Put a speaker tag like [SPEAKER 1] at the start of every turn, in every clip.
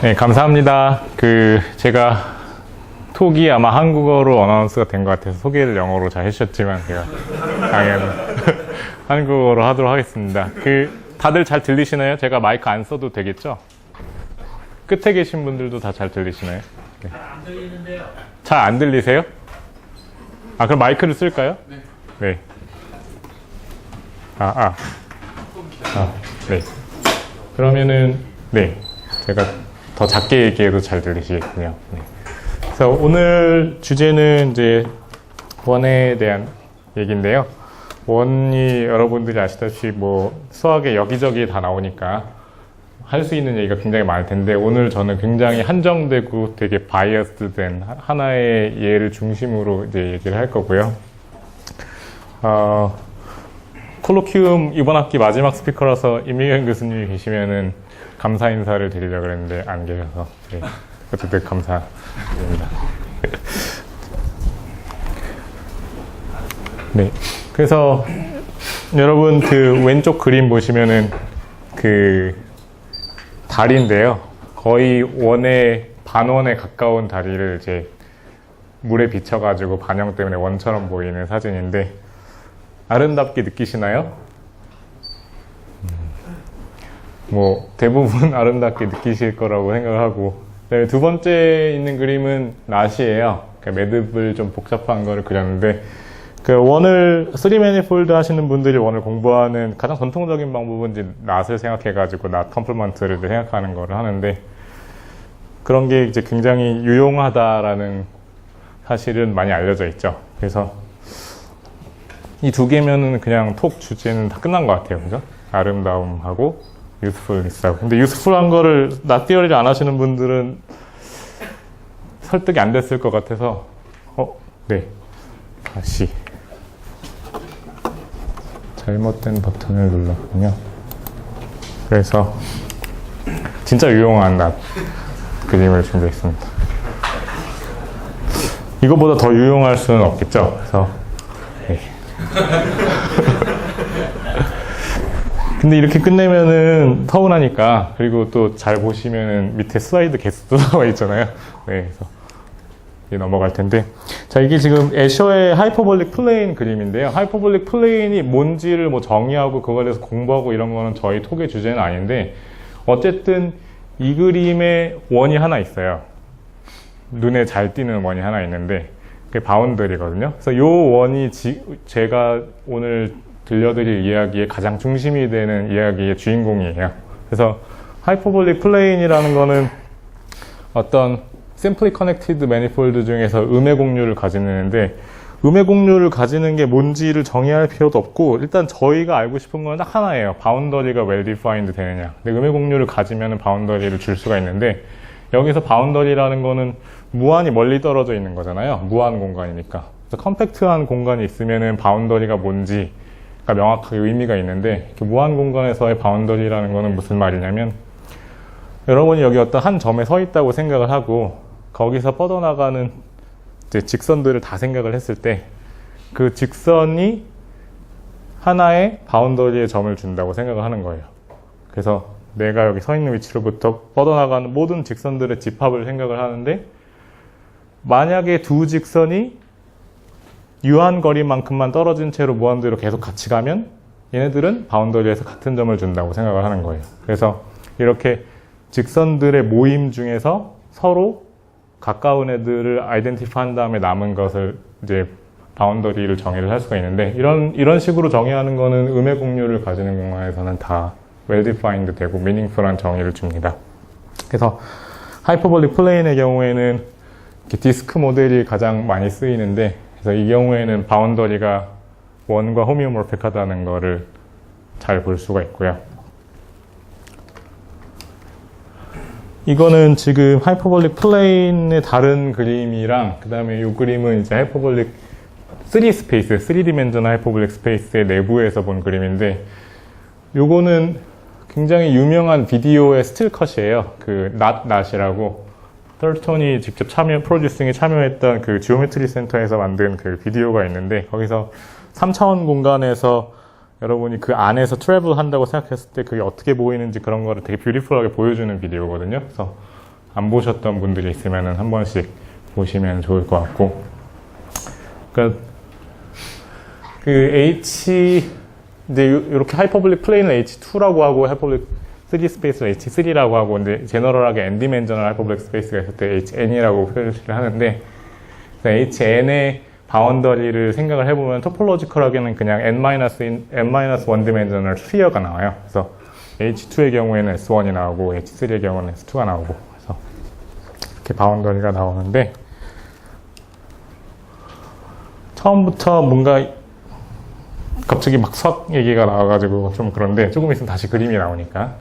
[SPEAKER 1] 네, 감사합니다. 제가 톡이 아마 한국어로 어나운스가 된 것 같아서 소개를 영어로 잘 해주셨지만 제가 당연히 한국어로 하도록 하겠습니다. 다들 잘 들리시나요? 제가 마이크 안 써도 되겠죠? 끝에 계신 분들도 다 잘 들리시나요? 네.
[SPEAKER 2] 잘 안 들리는데요.
[SPEAKER 1] 잘 안 들리세요? 아, 그럼 마이크를 쓸까요?
[SPEAKER 2] 네.
[SPEAKER 1] 네. 네. 그러면은, 네. 제가 더 작게 얘기해도 잘 들리시겠군요. 네. 그래서 오늘 주제는 이제 원에 대한 얘기인데요. 원이 여러분들이 아시다시피 수학에 여기저기 다 나오니까 할 수 있는 얘기가 굉장히 많을 텐데, 오늘 저는 굉장히 한정되고 되게 바이어스 된 하나의 예를 중심으로 이제 얘기를 할 거고요. 콜로키움 이번 학기 마지막 스피커라서 임미경 교수님이 계시면은 감사 인사를 드리려고 그랬는데 안 계셔서, 네. 어쨌든 감사드립니다. 네. 그래서 여러분 왼쪽 그림 보시면은 다리인데요. 거의 원의 반원에 가까운 다리를 이제 물에 비춰가지고 반영 때문에 원처럼 보이는 사진인데 아름답게 느끼시나요? 대부분 아름답게 느끼실 거라고 생각하고, 두 번째 있는 그림은 낫이에요. 매듭을 좀 복잡한 거를 그렸는데, 원을 3매니폴드 하시는 분들이 원을 공부하는 가장 전통적인 방법은 이제 낫을 생각해가지고 낫 컴플먼트를 생각하는 거를 하는데, 그런 게 이제 굉장히 유용하다라는 사실은 많이 알려져 있죠. 그래서 이 두 개면은 그냥 톡 주제는 다 끝난 것 같아요. 그죠? 아름다움하고 유스풀니스하고. 근데 유스풀한 거를 낫 티어리를 안 하시는 분들은 설득이 안 됐을 것 같아서, 네. 다시. 잘못된 버튼을 눌렀군요. 그래서 진짜 유용한 낫 그림을 준비했습니다. 이거보다 더 유용할 수는 없겠죠. 그래서 네. 근데 이렇게 끝내면은 서운하니까, 그리고 또 잘 보시면은 밑에 슬라이드 개수도 나와 있잖아요. 네, 그래서 넘어갈 텐데, 자, 이게 지금 애셔의 하이퍼볼릭 플레인 그림인데요. 하이퍼볼릭 플레인이 뭔지를 정의하고 그거에 대해서 공부하고 이런 거는 저희 톡의 주제는 아닌데, 어쨌든 이 그림에 원이 하나 있어요. 눈에 잘 띄는 원이 하나 있는데 그게 바운더리거든요. 그래서 이 원이 제가 오늘 들려드릴 이야기의 가장 중심이 되는 이야기의 주인공이에요. 그래서 하이퍼볼릭 플레인이라는 거는 어떤 simply connected manifold 중에서 음의 공류를 가지는데, 음의 공류를 가지는 게 뭔지를 정의할 필요도 없고, 일단 저희가 알고 싶은 건 딱 하나예요. 바운더리가 well defined 되느냐. 근데 음의 공류를 가지면 바운더리를 줄 수가 있는데, 여기서 바운더리라는 거는 무한히 멀리 떨어져 있는 거잖아요. 무한 공간이니까. 그래서 컴팩트한 공간이 있으면은 바운더리가 뭔지가 명확하게 의미가 있는데, 무한 공간에서의 바운더리라는 거는 무슨 말이냐면, 여러분이 여기 어떤 한 점에 서 있다고 생각을 하고 거기서 뻗어나가는 이제 직선들을 다 생각을 했을 때 그 직선이 하나의 바운더리의 점을 준다고 생각을 하는 거예요. 그래서 내가 여기 서 있는 위치로부터 뻗어나가는 모든 직선들의 집합을 생각을 하는데, 만약에 두 직선이 유한 거리만큼만 떨어진 채로 무한대로 계속 같이 가면 얘네들은 바운더리에서 같은 점을 준다고 생각을 하는 거예요. 그래서 이렇게 직선들의 모임 중에서 서로 가까운 애들을 아이덴티파이한 다음에 남은 것을 이제 바운더리를 정의를 할 수가 있는데, 이런 식으로 정의하는 거는 음의 공류를 가지는 공간에서는 다 well defined 되고 meaningful한 정의를 줍니다. 그래서 하이퍼볼릭 플레인의 경우에는 이렇게 디스크 모델이 가장 많이 쓰이는데, 그래서 이 경우에는 바운더리가 원과 호미오모피하다는 거를 잘 볼 수가 있고요. 이거는 지금 하이퍼볼릭 플레인의 다른 그림이랑, 그 다음에 이 그림은 이제 하이퍼볼릭 3스페이스, 3디멘전al 하이퍼볼릭 스페이스의 내부에서 본 그림인데, 요거는 굉장히 유명한 비디오의 스틸컷이에요. 낫이라고. 털턴이 직접 프로듀싱에 참여했던 그 지오메트리 센터에서 만든 그 비디오가 있는데, 거기서 3차원 공간에서 여러분이 그 안에서 트래블 한다고 생각했을 때 그게 어떻게 보이는지 그런 거를 되게 뷰티풀하게 보여주는 비디오거든요. 그래서 안 보셨던 분들이 있으면 한 번씩 보시면 좋을 것 같고, 그러니까 그 H 이제 이렇게 하이퍼블릭 플레인을 H2라고 하고 하이퍼블릭 3D 스페이스를 H3라고 하고, 근데 제너럴하게 n 디멘저널 하이퍼블릭 스페이스가 있을 때 HN이라고 표현을 하는데, HN의 바운더리를 생각을 해보면 토폴로지컬하게는 그냥 n-1 디멘저널 스피어가 나와요. 그래서 H2의 경우에는 S1이 나오고 H3의 경우는 S2가 나오고, 그래서 이렇게 바운더리가 나오는데, 처음부터 뭔가 갑자기 막 수학 얘기가 나와가지고 좀 그런데, 조금 있으면 다시 그림이 나오니까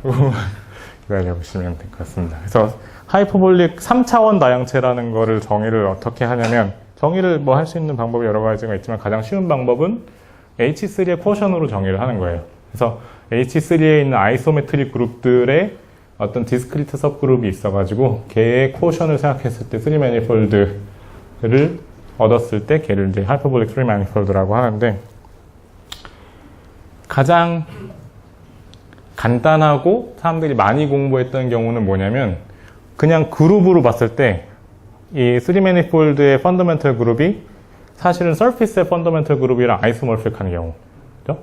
[SPEAKER 1] 기다려보시면 될 것 같습니다. 그래서 하이퍼볼릭 3차원 다형체라는 거를 정의를 어떻게 하냐면, 정의를 뭐 할 수 있는 방법이 여러 가지가 있지만 가장 쉬운 방법은 H3의 쿼션으로 정의를 하는 거예요. 그래서 H3에 있는 아이소메트릭 그룹들의 어떤 디스크리트 सब그룹이 있어가지고 걔의 쿼션을 생각했을 때 3매니폴드를 얻었을 때 걔를 이제 하이퍼볼릭 3매니폴드라고 하는데, 가장 간단하고 사람들이 많이 공부했던 경우는 뭐냐면, 그냥 그룹으로 봤을 때 이 3매니폴드의 펀더멘털 그룹이 사실은 서피스의 펀더멘털 그룹이랑 아이소몰픽한 경우, 그죠?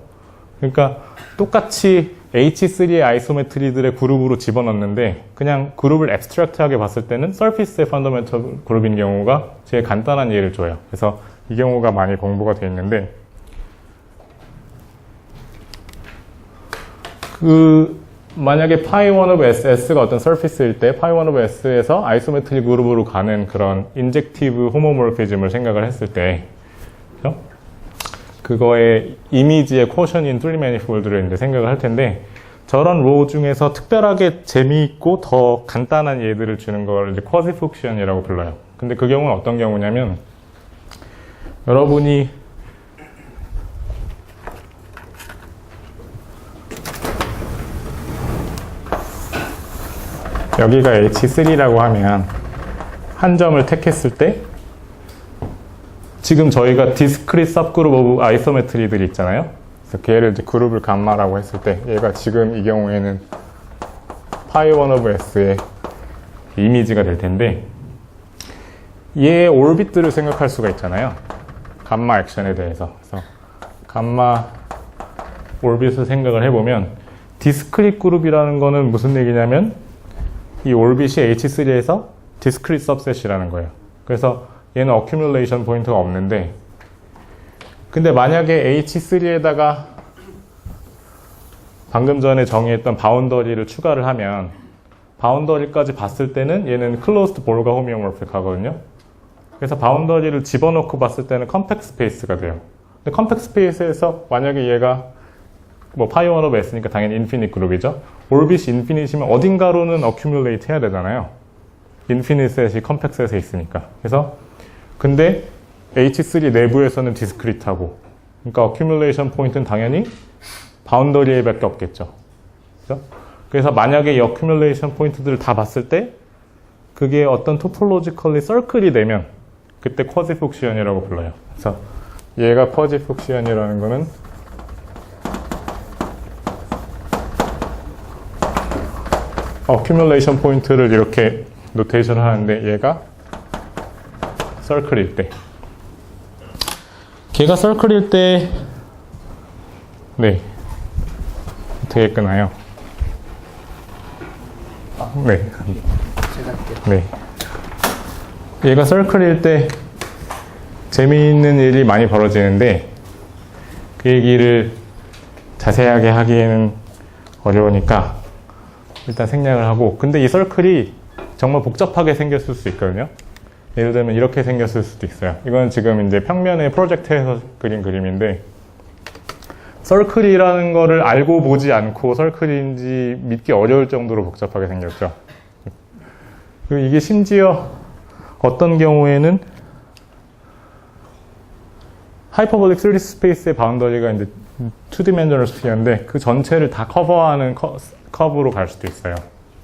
[SPEAKER 1] 그러니까 똑같이 H3의 아이소메트리들의 그룹으로 집어넣는데 그냥 그룹을 앱스트랙트하게 봤을 때는 서피스의 펀더멘털 그룹인 경우가 제일 간단한 예를 줘요. 그래서 이 경우가 많이 공부가 되어 있는데, 만약에 파이 1 of S가 어떤 서피스일 때 파이 1 of S에서 아이소메트릭 그룹으로 가는 그런 인젝티브 호모모르피즘을 생각을 했을 때, 그죠? 그거의 이미지의 쿼션인 3매니폴드를 이제 생각을 할 텐데, 저런 로 중에서 특별하게 재미있고 더 간단한 예들을 주는 걸 이제 쿼지폭션이라고 불러요. 근데 그 경우는 어떤 경우냐면, 여러분이 여기가 H3라고 하면 한 점을 택했을 때 지금 저희가 디스크리트 सब그룹 오브 아이소메트리들이 있잖아요. 그래서 걔를 이제 그룹을 감마라고 했을 때 얘가 지금 이 경우에는 파이 1 오브 S의 이미지가 될 텐데, 얘의 올빗들을 생각할 수가 있잖아요. 감마 액션에 대해서. 그래서 감마 올빗을 생각을 해보면 디스크리트 그룹이라는 거는 무슨 얘기냐면 이 올빗이 H3에서 discrete subset이라는 거예요. 그래서 얘는 accumulation 포인트가 없는데, 근데 만약에 H3에다가 방금 전에 정의했던 바운더리를 추가를 하면 바운더리까지 봤을 때는 얘는 closed 볼가 호미오모픽 하거든요. 그래서 바운더리를 집어넣고 봤을 때는 컴팩트 스페이스가 돼요. 근데 컴팩트 스페이스에서 만약에 얘가 뭐 파이 1 오브 S니까 당연히 인피니트 그룹이죠. 올빗이 인피니트면 어딘가로는 어큐뮬레이트 해야 되잖아요. 인피니트 셋이 컴팩트 셋에 있으니까. 그래서 근데 H3 내부에서는 디스크리트하고, 그러니까 어큐뮬레이션 포인트는 당연히 바운더리에 밖에 없겠죠. 그죠? 그래서 만약에 이 어큐뮬레이션 포인트들을 다 봤을 때 그게 어떤 토폴로지컬리 서클이 되면 그때 쿼지폭시언이라고 불러요. 그래서 얘가 쿼지폭시언이라는 거는 어큐뮬레이션 포인트를 이렇게 노테이션을 하는데, 얘가 서클일 때, 걔가 서클일 때, 네, 어떻게 끄나요? 네, 네, 얘가 서클일 때 재미있는 일이 많이 벌어지는데, 그 얘기를 자세하게 하기에는 어려우니까 일단 생략을 하고, 근데 이 서클이 정말 복잡하게 생겼을 수 있거든요. 예를 들면 이렇게 생겼을 수도 있어요. 이건 지금 이제 평면의 프로젝트에서 그린 그림인데, 서클이라는 거를 알고 보지 않고 서클인지 믿기 어려울 정도로 복잡하게 생겼죠. 그리고 이게 심지어 어떤 경우에는 하이퍼볼릭 3D 스페이스의 바운더리가 이제 2디멘저널 스피어인데 그 전체를 다 커버하는 커브로 갈 수도 있어요.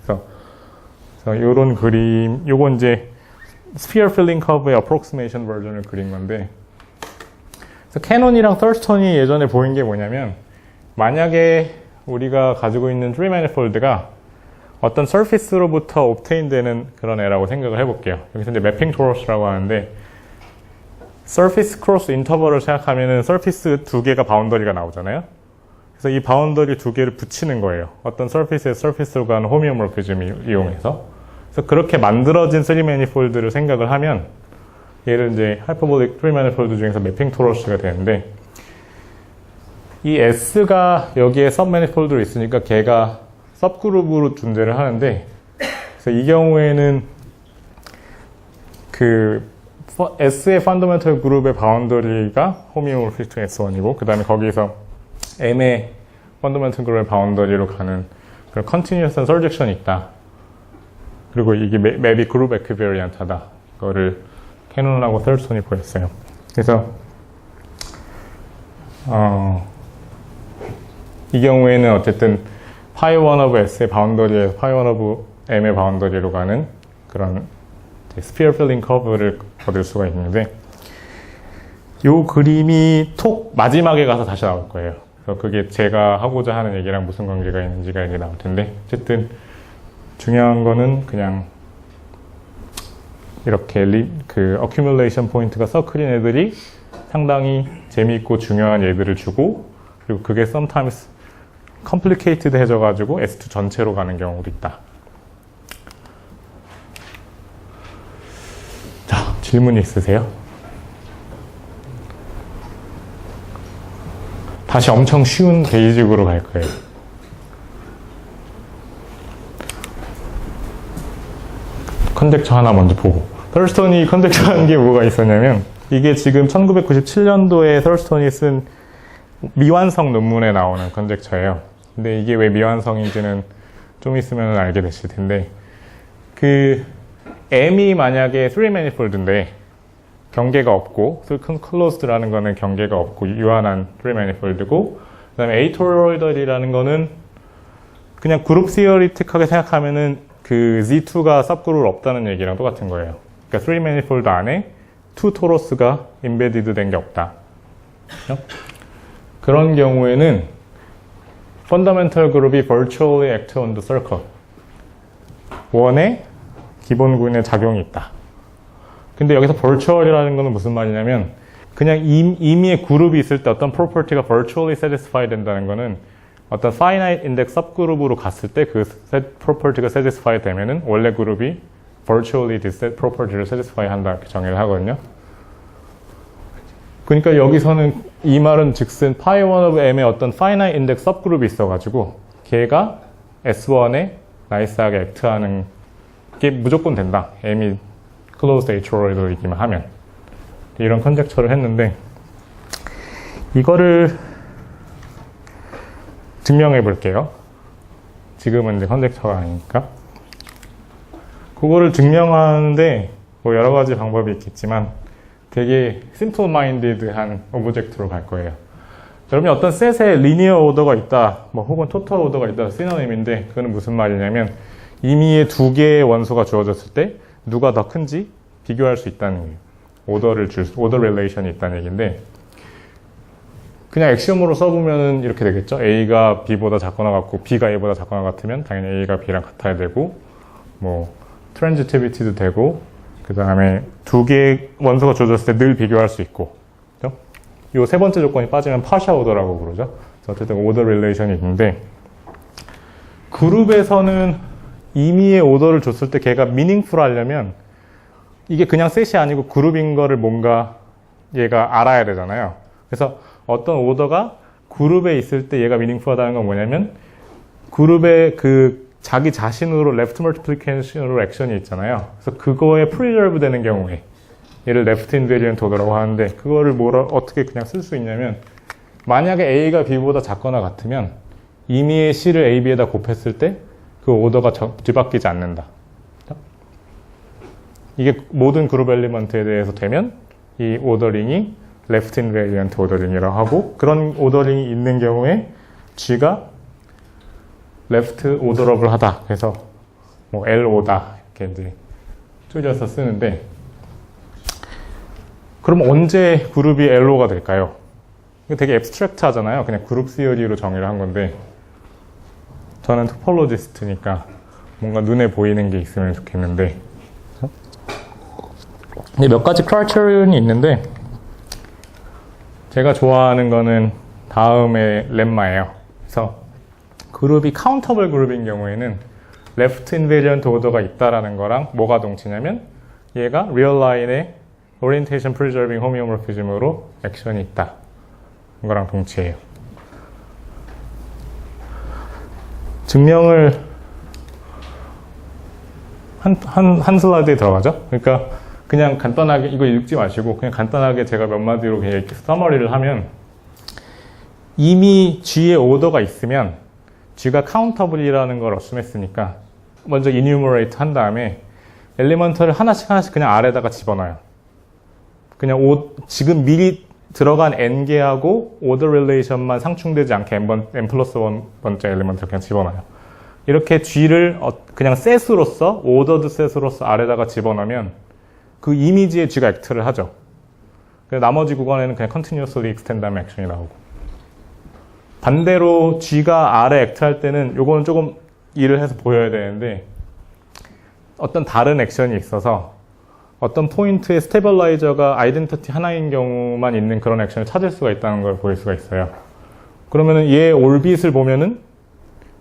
[SPEAKER 1] 그래서 이런 그림, 요건 이제 스피어 필링 커브의 어프록시메이션 버전을 그린 건데, 그래서 캐논이랑 털스턴이 예전에 보인 게 뭐냐면, 만약에 우리가 가지고 있는 3매니폴드가 어떤 surface로부터 obtain 되는 그런 애라고 생각을 해볼게요. 여기서 이제 mapping torus라고 하는데 surface cross interval을 생각하면은 surface 두 개가 바운더리가 나오잖아요. 그래서 이 바운더리 두 개를 붙이는 거예요. 어떤 surface에 surface로 가는 호미오모피즘을 이용해서. 그래서 그렇게 만들어진 3manifold를 생각을 하면 얘를 이제 hyperbolic 3manifold 중에서 mapping torus가 되는데 이 S가 여기에 submanifold로 있으니까 걔가 sub그룹으로 존재를 하는데 그래서 이 경우에는 그 S의 펀더멘털 그룹의 바운더리가 호미오모피스트 S1이고 그 다음에 거기서 M의 펀더멘털 그룹의 바운더리로 가는 그런 컨티뉴어스한 서젝션이 있다. 그리고 이게 맵이 그룹 에퀴베리언트하다. 그거를 캐논하고 셀스톤이 보였어요. 그래서 이 경우에는 어쨌든 파이 1 오브 S의 바운더리에서 파이 1 오브 M의 바운더리로 가는 그런 스피어 필링 커브를 얻을 수가 있는데 이 그림이 톡 마지막에 가서 다시 나올 거예요. 그래서 그게 제가 하고자 하는 얘기랑 무슨 관계가 있는지가 이제 나올 텐데 어쨌든 중요한 거는 그냥 이렇게 그 어큐뮬레이션 포인트가 서클인 애들이 상당히 재미있고 중요한 얘들을 주고 그리고 그게 sometimes complicated 해져가지고 S2 전체로 가는 경우도 있다. 자, 질문 있으세요? 다시 엄청 쉬운 베이직으로 갈 거예요. 컨젝처 하나 먼저 보고. 털스톤이 컨젝처 한 게 뭐가 있었냐면 이게 지금 1997년도에 털스톤이 쓴 미완성 논문에 나오는 컨젝처예요. 근데 이게 왜 미완성인지는 좀 있으면 알게 되실 텐데 그 M이 만약에 3manifold인데 경계가 없고 closed라는 거는 경계가 없고 유한한 3manifold고 그 다음에 a토로이덜이라는 거는 그냥 그룹 시어리틱하게 생각하면은 그 Z2가 sub그룹 없다는 얘기랑 똑같은 거예요. 그러니까 3manifold 안에 2 토러스가 embedded 된 게 없다. 그렇죠? 그런 경우에는 fundamental 그룹이 virtually act on the circle. 원의 기본 구인에 작용이 있다. 근데 여기서 virtual이라는 거는 무슨 말이냐면 그냥 임의의 그룹이 있을 때 어떤 property가 virtually satisfy 된다는 거는 어떤 finite index sub그룹으로 갔을 때 그 property가 satisfy 되면은 원래 그룹이 virtually this property를 satisfy 한다 이렇게 정의를 하거든요. 그러니까 여기서는 이 말은 즉슨 pi 1 of m의 어떤 finite index sub그룹이 있어가지고 걔가 S1에 나이스하게 act하는 게 무조건 된다. m이 closed H-toroid이기만 하면 이런 컨젝처를 했는데 이거를 증명해 볼게요. 지금은 이제 컨젝처가 아니니까 그거를 증명하는데 뭐 여러 가지 방법이 있겠지만 되게 simple minded한 오브젝트로 갈 거예요. 여러분이 어떤 셋에 리니어 오더가 있다, 뭐 혹은 토탈 오더가 있다 시노님인데 그거는 무슨 말이냐면 임의의 두 개의 원소가 주어졌을 때 누가 더 큰지 비교할 수 있다는 거예요. 오더 릴레이션이 있다는 얘기인데 그냥 액시옴으로 써보면 이렇게 되겠죠. A가 B보다 작거나 같고 B가 A보다 작거나 같으면 당연히 A가 B랑 같아야 되고 뭐 트랜지티비티도 되고 그 다음에 두 개의 원소가 주어졌을 때 늘 비교할 수 있고 그렇죠? 이 세 번째 조건이 빠지면 파샤 오더라고 그러죠. 어쨌든 오더 릴레이션이 있는데 그룹에서는 임의의 오더를 줬을 때 걔가 미닝풀 하려면 이게 그냥 셋이 아니고 그룹인 거를 뭔가 얘가 알아야 되잖아요. 그래서 어떤 오더가 그룹에 있을 때 얘가 미닝풀하다는 건 뭐냐면 그룹의 그 자기 자신으로 레프트 멀티플리케이션으로 액션이 있잖아요. 그래서 그거에 프리저브 되는 경우에 얘를 레프트 인베리언트 오더라고 하는데 그거를 어떻게 그냥 쓸 수 있냐면 만약에 A가 B보다 작거나 같으면 임의의 C를 A, B에다 곱했을 때 그 오더가 뒤바뀌지 않는다. 이게 모든 그룹 엘리먼트에 대해서 되면 이 오더링이 레프트 인베리언트 오더링이라고 하고 그런 오더링이 있는 경우에 G가 레프트 오더러블 하다. 그래서 뭐 LO다 이렇게 이제 줄여서 쓰는데 그럼 언제 그룹이 LO가 될까요? 이거 되게 앱스트랙트 하잖아요. 그냥 그룹 시어리로 정의를 한 건데 저는 토폴로지스트니까 뭔가 눈에 보이는 게 있으면 좋겠는데. 근데 몇 가지 크라이테리언이 있는데 제가 좋아하는 거는 다음에 렘마예요. 그래서 그룹이 카운터블 그룹인 경우에는 레프트 인베리언트 오더가 있다라는 거랑 뭐가 동치냐면 얘가 리얼 라인에 오리엔테이션 프리저빙 호미오모피즘으로 액션이 있다. 이거랑 동치해요. 증명을 한 슬라이드에 들어가죠. 그러니까 그냥 간단하게 이거 읽지 마시고 그냥 간단하게 제가 몇 마디로 그냥 이렇게 서머리를 하면 이미 G에 오더가 있으면 G가 카운터블이라는 걸 어스했으니까 먼저 enumerate 한 다음에 엘리먼트를 하나씩 그냥 아래다가 집어넣어요. 그냥 지금 미리 들어간 n개하고 오더 릴레이션만 상충되지 않게 n 플러스 1번째 엘리먼트를 그냥 집어넣어요. 이렇게 G를 그냥 셋으로서 오더드 셋으로서 아래다가 집어넣으면 그 이미지에 G가 액트를 하죠. 나머지 구간에는 그냥 continuously extend 하면 액션이 나오고 반대로 G가 아래 액트할 때는 요거는 조금 일을 해서 보여야 되는데 어떤 다른 액션이 있어서 어떤 포인트에 스테빌라이저가 아이덴티티 하나인 경우만 있는 그런 액션을 찾을 수가 있다는 걸 보일 수가 있어요. 그러면은 얘 올빗을 보면은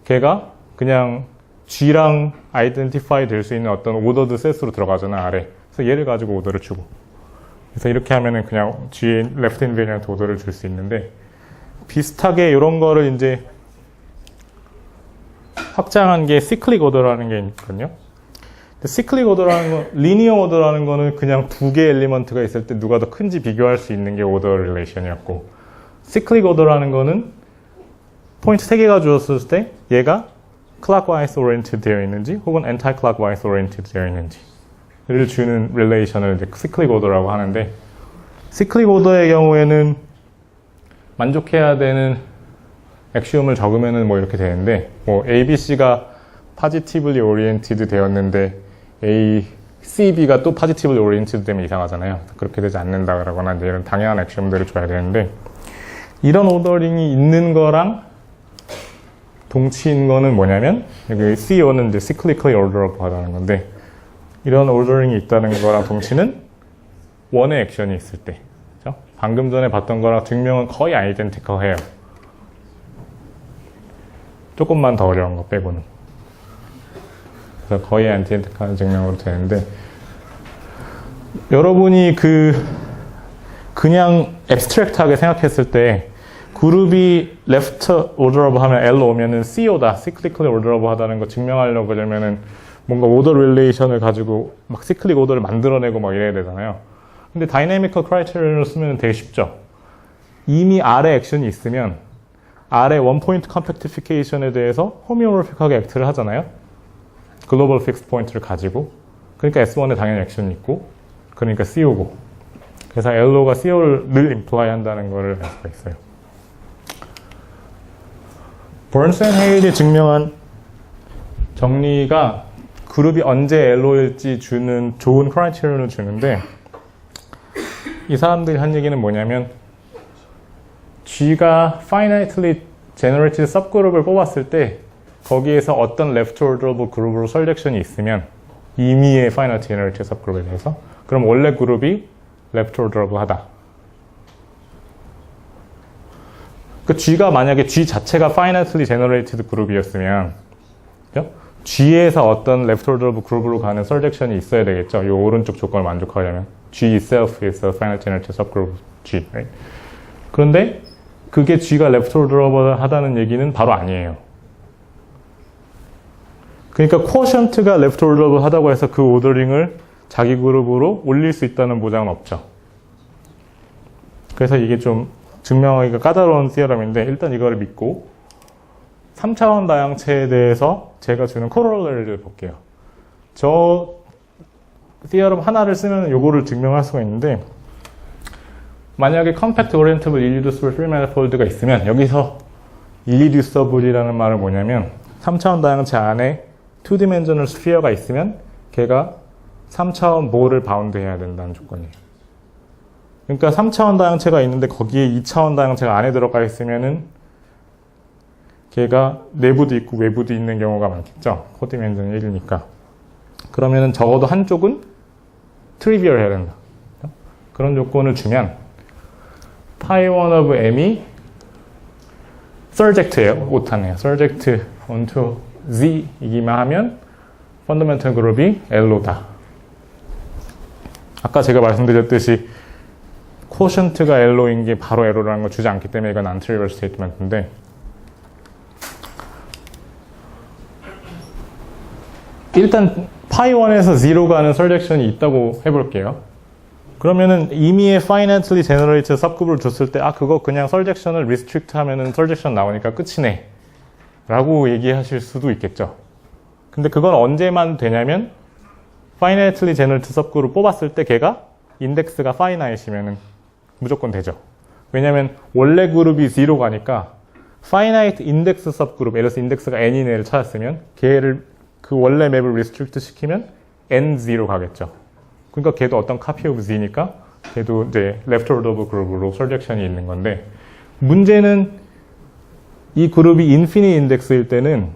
[SPEAKER 1] 걔가 그냥 G랑 아이덴티파이 될 수 있는 어떤 오더드 셋으로 들어가잖아, 아래. 그래서 얘를 가지고 오더를 주고. 그래서 이렇게 하면은 그냥 G에 레프트 인베리언트 오더를 줄 수 있는데 비슷하게 이런 거를 이제 확장한 게 시클릭 오더라는 게 있거든요. 시클릭 오더라는 건, 리니어 오더라는 거는 그냥 두 개의 엘리먼트가 있을 때 누가 더 큰지 비교할 수 있는 게 오더 릴레이션이었고, 시클릭 오더라는 거는 포인트 3개가 주었을 때 얘가 clockwise oriented 되어 있는지 혹은 anti-clockwise oriented 되어 있는지를 주는 릴레이션을 이제 시클릭 오더라고 하는데, 시클릭 오더의 경우에는 만족해야 되는 액시움을 적으면은 뭐 이렇게 되는데, 뭐 ABC가 positively oriented 되었는데 C, B가 또 positively oriented 되면 이상하잖아요. 그렇게 되지 않는다거나 이제 이런 당연한 액시움들을 줘야 되는데, 이런 오더링이 있는 거랑 동치인 거는 뭐냐면, 여기 CEO는 이제 cyclically orderable 하다는 건데, 이런 오더링이 있다는 거랑 동치는 원의 액션이 있을 때, 그렇죠? 방금 전에 봤던 거랑 증명은 거의 아이덴티컬해요. 조금만 더 어려운 거 빼고는. 그래서 거의 아이덴티컬한 증명으로 되는데, 여러분이 그냥 앱스트랙트하게 생각했을 때 그룹이 left orderable 하면 L로 오면은 CO다, cyclically orderable 하다는 거 증명하려고 그러면은 뭔가 오더 릴레이션을 가지고 막 cyclic 오더를 만들어내고 막 이래야 되잖아요. 근데 다이내미컬 크라이테리언을 쓰면 되게 쉽죠. 이미 아래 액션이 있으면 아래 원포인트 컴팩티피케이션에 대해서 호미오모픽하게 액트를 하잖아요. 글로벌 픽스 포인트를 가지고. 그러니까 S1에 당연히 액션이 있고, 그러니까 CO고. 그래서 LO가 CO를 늘 임플라이 한다는 걸 알 수가 있어요. 버언스 앤 헤일이 증명한 정리가 그룹이 언제 LO일지 주는 좋은 크라이테리언을 주는데, 이 사람들이 한 얘기는 뭐냐면, G가 finitely generated sub그룹을 뽑았을 때 거기에서 어떤 left orderable 그룹으로 셀렉션이 있으면, 임의의 finitely generated sub그룹에 대해서, 그럼 원래 그룹이 left orderable 하다. 그 G가 만약에 G 자체가 finitely generated 그룹이었으면, 그죠? G에서 어떤 left orderable 그룹으로 가는 셀렉션이 있어야 되겠죠. 이 오른쪽 조건을 만족하려면 G itself is a finitely generated subgroup G. Right? 그런데 그게 G가 left orderable 하다는 얘기는 바로 아니에요. 그러니까 quotient가 left orderable 하다고 해서 그 오더링을 자기 그룹으로 올릴 수 있다는 보장은 없죠. 그래서 이게 좀 증명하기가 까다로운 티어럼인데, 일단 이거를 믿고 3차원 다양체에 대해서 제가 주는 코로러리를 볼게요. 저 티어럼 하나를 쓰면 요거를 증명할 수가 있는데, 만약에 compact orientable irreducible free manifold가 있으면 여기서 irreducible이라는 말은 뭐냐면 3차원 다양체 안에 2dimensional sphere가 있으면 걔가 3차원 모를 바운드해야 된다는 조건이에요. 그러니까 3차원 다양체가 있는데 거기에 2차원 다양체가 안에 들어가 있으면은 걔가 내부도 있고 외부도 있는 경우가 많겠죠. 코드 디멘전이 1이니까. 그러면은 적어도 한쪽은 트리비얼 해야 된다. 그런 조건을 주면 pi 1 of m이 surject예요. 못하네요. surject onto z이기만 하면 펀더멘털 그룹이 L로다. 아까 제가 말씀드렸듯이 quotient가 L로인 게 바로 L로라는 걸 주지 않기 때문에 이건 non-trivial statement인데, 일단 pi 1에서 0 가는 surjection이 있다고 해볼게요. 그러면은 임의의 finitely generated subgroup을 줬을 때 그거 그냥 surjection을 restrict 하면은 surjection 나오니까 끝이네 라고 얘기하실 수도 있겠죠. 근데 그건 언제만 되냐면 finitely generated subgroup을 뽑았을 때 걔가 인덱스가 finite이면은 무조건 되죠. 왜냐면 원래 그룹이 0 가니까 finite index subgroup, 예를 들어서 인덱스가 n인 애를 찾았으면 걔를 그 원래 맵을 restrict 시키면 n0 가겠죠. 그러니까 걔도 어떤 copy of z니까 걔도 이제 leftover 그룹으로 surjection이 있는 건데, 문제는 이 그룹이 infinite index일 때는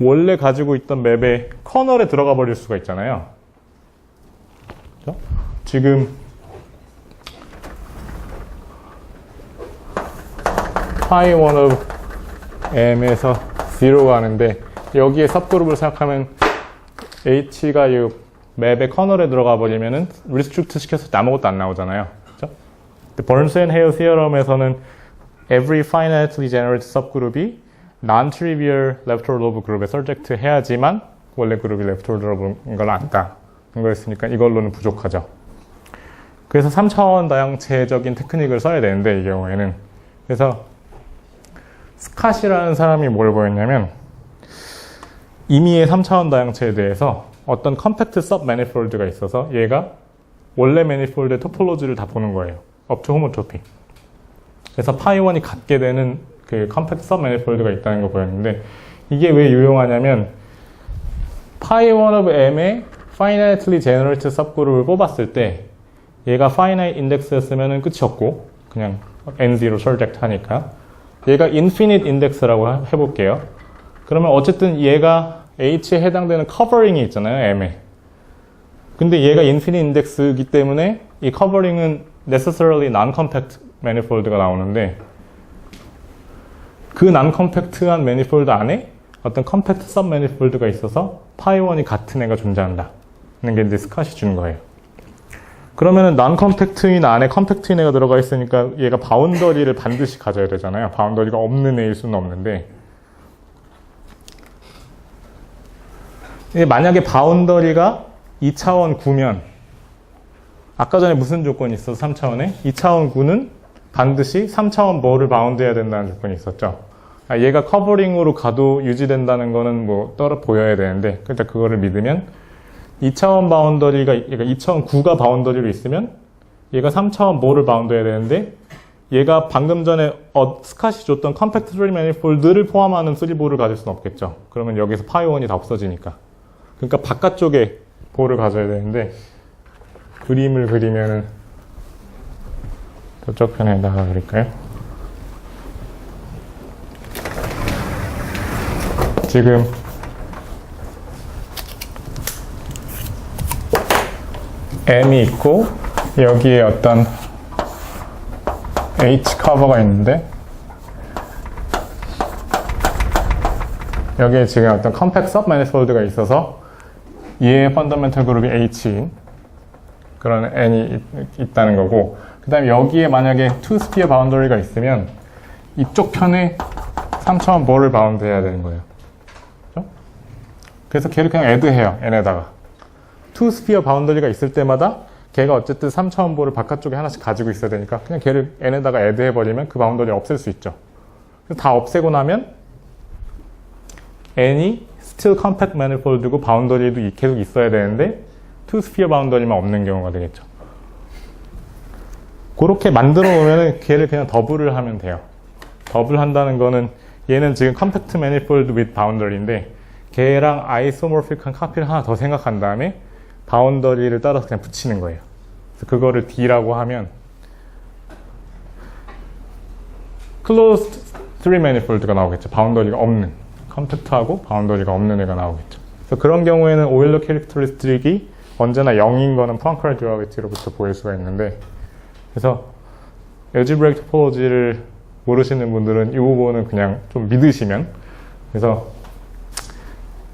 [SPEAKER 1] 원래 가지고 있던 맵의 커널에 들어가 버릴 수가 있잖아요. 그렇죠? 지금 pi 1 of m에서 0가 가는데 여기에 sub그룹을 생각하면 h가 이 맵의 커널에 들어가 버리면은 restrict 시켰을 때 아무것도 안 나오잖아요. 그렇죠? Burns and Hale theorem에서는 every finitely generated sub그룹이 non-trivial leftover 그룹에 surject 해야지만 원래 그룹이 leftover인 걸 안다. 거였으니까 이걸로는 부족하죠. 그래서 3차원 다양체적인 테크닉을 써야 되는데 이 경우에는, 그래서 스캇이라는 사람이 뭘 보였냐면 임의의 3차원 다양체에 대해서 어떤 컴팩트 서브 매니폴드가 있어서 얘가 원래 매니폴드의 토폴로지를 다 보는 거예요. up to homotopy. 그래서 pi 1이 갖게 되는 그 컴팩트 서브 매니폴드가 있다는 거 보였는데, 이게 왜 유용하냐면 pi 1 of m의 finitely generated sub그룹을 뽑았을 때 얘가 finite index였으면 끝이 없고 그냥 n0 surject 하니까, 얘가 infinite index라고 해볼게요. 그러면 어쨌든 얘가 h에 해당되는 covering이 있잖아요, m에. 근데 얘가 infinite index이기 때문에 이 covering은 necessarily non-compact manifold가 나오는데, 그 non-compact한 manifold 안에 어떤 compact sub-manifold가 있어서 pi 1이 같은 애가 존재한다 는 게 이제 스캇이 주는 거예요. 그러면은 non-compact인 안에 compact인 애가 들어가 있으니까 얘가 바운더리를 반드시 가져야 되잖아요. 바운더리가 없는 애일 수는 없는데, 만약에 바운더리가 2차원 9면, 아까 전에 무슨 조건이 있어서 3차원에? 2차원 9는 반드시 3차원 뭐를 바운드해야 된다는 조건이 있었죠. 얘가 커버링으로 가도 유지된다는 거는 뭐 떨어 보여야 되는데, 일단 그거를 믿으면 2차원 바운더리가, 얘가 2차원 9가 바운더리로 있으면 얘가 3차원 뭐를 바운드해야 되는데, 얘가 방금 전에 스캇이 줬던 컴팩트 3 매니폴드를 포함하는 3볼을 가질 수는 없겠죠. 그러면 여기서 pi 1이 다 없어지니까. 그러니까 바깥쪽에 볼을 가져야 되는데, 그림을 그리면은 저쪽 편에다가 그릴까요? 지금 m이 있고 여기에 어떤 h 커버가 있는데, 여기에 지금 어떤 컴팩트 서브 매니폴드가 있어서 얘의 펀더멘털 그룹이 h인 그런 n이 있다는 거고, 그 다음에 여기에 만약에 two sphere 바운더리가 있으면 이쪽 편에 3차원 뭐를 바운드 해야 되는 거예요. 그렇죠? 그래서 걔를 그냥 add해요, n에다가. two sphere 바운더리가 있을 때마다 걔가 어쨌든 3차원 볼을 바깥쪽에 하나씩 가지고 있어야 되니까 그냥 걔를 n에다가 add해버리면 그 바운더리 없앨 수 있죠. 그래서 다 없애고 나면 n이 still compact manifold고 바운더리도 계속 있어야 되는데 two sphere 바운더리만 없는 경우가 되겠죠. 그렇게 만들어 놓으면 걔를 그냥 더블을 하면 돼요. 더블 한다는 거는 얘는 지금 compact manifold with boundary인데 걔랑 isomorphic한 카피를 하나 더 생각한 다음에 바운더리를 따라서 그냥 붙이는 거예요. 그래서 그거를 D라고 하면 closed 3 manifold가 나오겠죠. 바운더리가 없는, 컴팩트하고 바운더리가 없는 애가 나오겠죠. 그래서 그런 경우에는 오일러 캐릭터리스틱이 언제나 0인 거는 포안카레 듀얼리티로부터 보일 수가 있는데, 그래서 엘지브레이크 토폴로지를 모르시는 분들은 이 부분은 그냥 좀 믿으시면, 그래서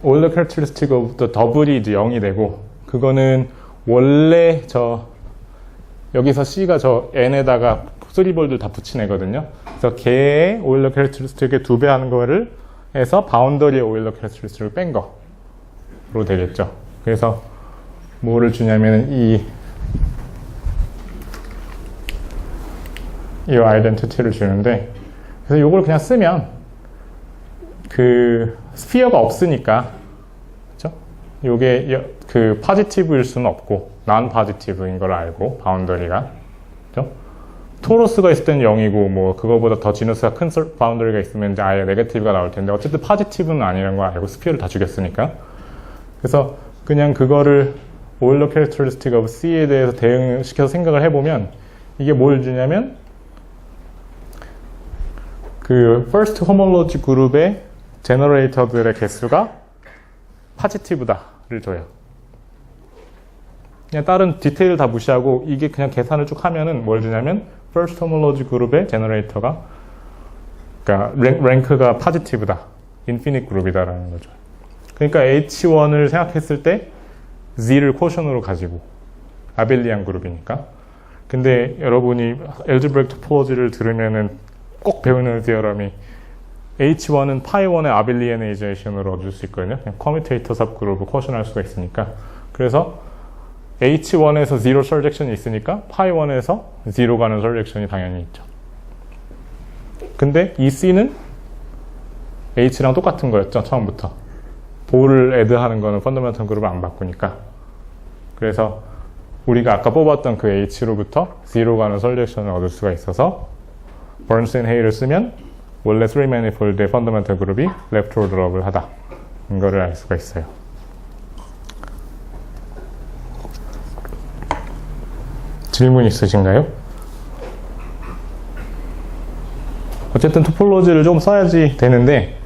[SPEAKER 1] 오일러 캐릭터리스틱 오브 더 더블이 이제 0이 되고, 그거는 원래 여기서 C가 저 N에다가 3볼들 다 붙인 애거든요. 그래서 걔의 오일러 캐릭터리스틱의 2배 하는 거를 해서 바운더리의 오일러 캐릭터리스틱을 뺀 거로 되겠죠. 그래서 뭐를 주냐면은 이 아이덴티티를 주는데, 그래서 이걸 그냥 쓰면 그 스피어가 없으니까, 그렇죠? 요게 그 포지티브일 수는 없고 난 포지티브인 걸 알고, 바운더리가, 그렇죠? 토로스가 있을 때는 0이고 뭐 그거보다 더 지너스가 큰 바운더리가 있으면 이제 아예 네거티브가 나올 텐데, 어쨌든 포지티브는 아니라는 걸 알고 스피어를 다 죽였으니까, 그래서 그냥 그거를 오일러 캐릭터리스틱 오브 C에 대해서 대응시켜서 생각을 해보면 이게 뭘 주냐면 그 first homology 그룹의 제너레이터들의 개수가 포지티브다를 줘요. 그냥 다른 디테일을 다 무시하고 이게 그냥 계산을 쭉 하면은 뭘 주냐면 first homology 그룹의 제너레이터가, 그러니까 랭크가 포지티브다, 인피니트 그룹이다라는 거죠. 그러니까 H1을 생각했을 때 Z를 쿼션으로 가지고 아벨리안 그룹이니까. 근데 여러분이 엘지브레이크 토폴로지를 들으면은 꼭 배우는 디어럼이 H1은 파이1의 아벨리아네이제이션으로 얻을 수 있거든요. 그냥 커뮤테이터 삽그룹을 쿼션할 수가 있으니까. 그래서 H1에서 0 설젝션이 있으니까 파이1에서 0 가는 설젝션이 당연히 있죠. 근데 이 C는 H랑 똑같은 거였죠, 처음부터. 볼을 애드하는 거는 펀더멘털 그룹을 안 바꾸니까. 그래서 우리가 아까 뽑았던 그 H로부터 0 가는 설젝션을 얻을 수가 있어서 버넌스앤 헤이를 쓰면 원래 3 manifold의 펀더멘털 그룹이 레프트 오더러블 하다, 이거를 알 수가 있어요. 질문 있으신가요? 어쨌든 토폴로지를 좀 써야지 되는데,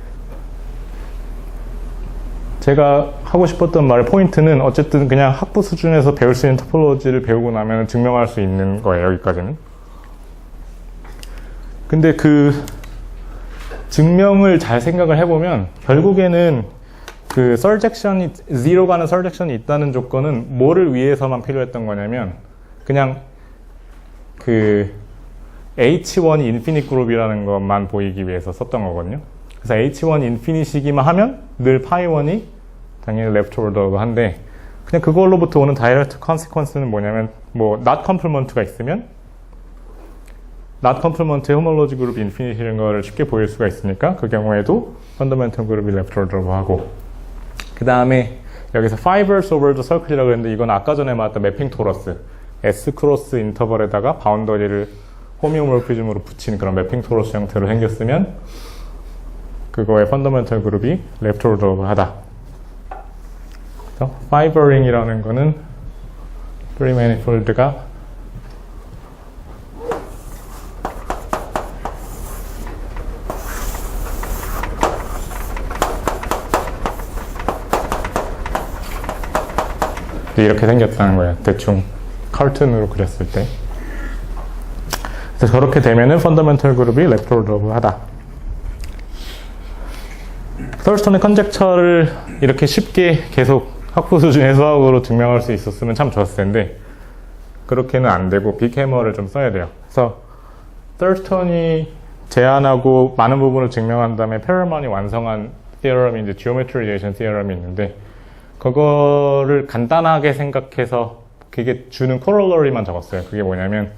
[SPEAKER 1] 제가 하고 싶었던 말의 포인트는 어쨌든 그냥 학부 수준에서 배울 수 있는 토폴로지를 배우고 나면 증명할 수 있는 거예요, 여기까지는. 근데 그 증명을 잘 생각을 해보면 결국에는 그 설젝션이 0 가는 설젝션이 있다는 조건은 뭐를 위해서만 필요했던 거냐면, 그냥 그 H1이 인피니트 그룹이라는 것만 보이기 위해서 썼던 거거든요. 그래서 H1 인피니시기만 하면 늘 파이1이 당연히 레프트 오더로 한데, 그냥 그걸로부터 오는 다이렉트 컨시퀀스는 뭐냐면, 뭐 not complement가 있으면 not complement의 호몰로지 그룹이 인피니티라는 거를 쉽게 보일 수가 있으니까 그 경우에도 펀더멘털 그룹이 레프트 오더로 하고, 그 다음에 여기서 fibers over the circle이라고 했는데, 이건 아까 전에 말했던 매핑 토러스 S 크로스 인터벌에다가 바운더리를 호미오몰피즘으로 붙인 그런 매핑 토러스 형태로 생겼으면 그거의 펀더멘털 그룹이 레프트 오더로 하다. 파이버링이라는 거는 3 manifold가 이렇게 생겼다는 거예요. 대충 카툰으로 그렸을 때. 그래서 저렇게 되면은 펀더멘털 그룹이 레프트 오더로 하다. 썰스턴의 컨젝처를 이렇게 쉽게 계속 학부 수준의 수학으로 증명할 수 있었으면 참 좋았을 텐데, 그렇게는 안 되고 빅해머를 좀 써야 돼요. 그래서 썰스턴이 제안하고 많은 부분을 증명한 다음에 페럴만이 완성한 티어럼이 이제 지오메트리제이션 티어럼이 있는데, 그거를 간단하게 생각해서 그게 주는 코롤러리만 적었어요. 그게 뭐냐면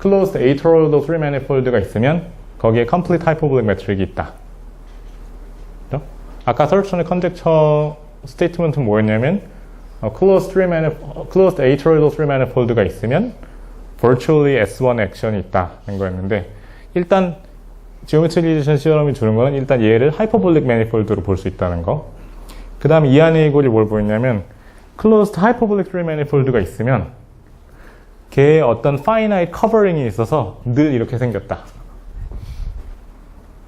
[SPEAKER 1] closed atoroidal 3 manifold가 있으면 거기에 complete hyperbolic metric이 있다. 그렇죠? 아까 썰스턴의 컨젝처 스테이트먼트는 뭐였냐면 closed atoroidal 3 manifold가 있으면 virtually S1 액션이 있다는 거였는데, 일단 지오메트리제이션 시어럼이 주는 거는 일단 얘를 하이퍼볼릭 매니폴드로 볼 수 있다는 거. 그 다음에 이 안에 이꼴이 뭘 보였냐면 closed hyperbolic 3 manifold가 있으면 걔의 어떤 finite covering이 있어서 늘 이렇게 생겼다.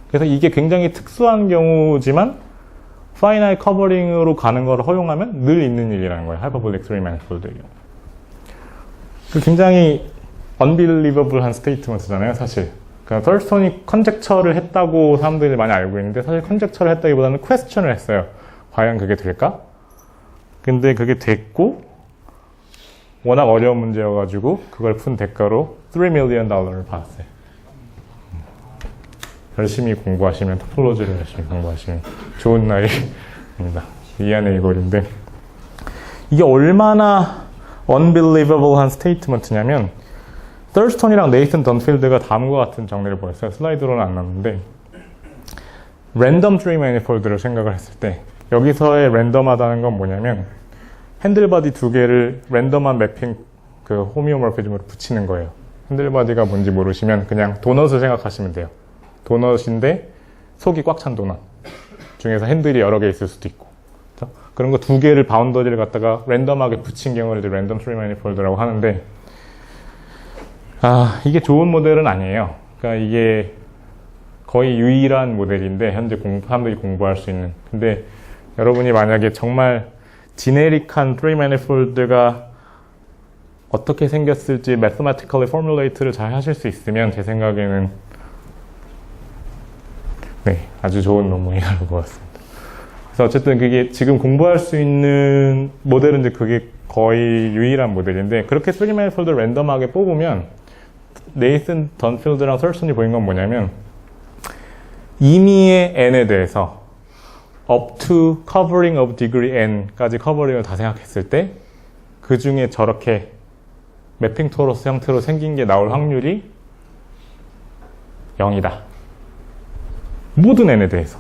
[SPEAKER 1] 그래서 이게 굉장히 특수한 경우지만 finite covering으로 가는 걸 허용하면 늘 있는 일이라는 거예요. hyperbolic three manifold의 경우. 그 굉장히 unbelievable한 스테이트먼트잖아요, 사실. 그러니까 썰스톤이 컨젝처를 했다고 사람들이 많이 알고 있는데 사실 컨젝처를 했다기보다는 퀘스천을 했어요. 과연 그게 될까? 근데 그게 됐고 워낙 어려운 문제여가지고 그걸 푼 대가로 $3 million 받았어요. 열심히 공부하시면, 토폴로지를 열심히 공부하시면 좋은 날입니다. 이안의 이골인데 이게 얼마나 unbelievable한 스테이트먼트냐면 썰스톤이랑 네이슨 던필드가 다음과 같은 정리를 보였어요. 슬라이드로는 안 나왔는데 랜덤 트리 매니폴드를 생각을 했을 때 여기서의 랜덤하다는 건 뭐냐면 핸들바디 두 개를 랜덤한 매핑 그 호미오모피즘으로 붙이는 거예요. 핸들바디가 뭔지 모르시면 그냥 도넛을 생각하시면 돼요. 도넛인데 속이 꽉 찬 도넛 중에서 핸들이 여러 개 있을 수도 있고 그렇죠? 그런 거 두 개를 바운더리를 갖다가 랜덤하게 붙인 경우를 이제 랜덤 트리 매니폴드라고 하는데 이게 좋은 모델은 아니에요. 그러니까 이게 거의 유일한 모델인데 현재 사람들이 공부할 수 있는. 근데 여러분이 만약에 정말 지네릭한 트리 매니폴드가 어떻게 생겼을지 mathematically formulate를 잘 하실 수 있으면 제 생각에는 아주 좋은 논문이라고 보았습니다. 그래서 어쨌든 그게 지금 공부할 수 있는 모델은 이제 그게 거의 유일한 모델인데 그렇게 트리 매니폴드를 랜덤하게 뽑으면 네이슨 던필드랑 썰슨이 보인 건 뭐냐면 임의의 n에 대해서 up to covering of degree n까지 커버링을 다 생각했을 때 그 중에 저렇게 매핑 토러스 형태로 생긴 게 나올 확률이 0이다. 모든 n에 대해서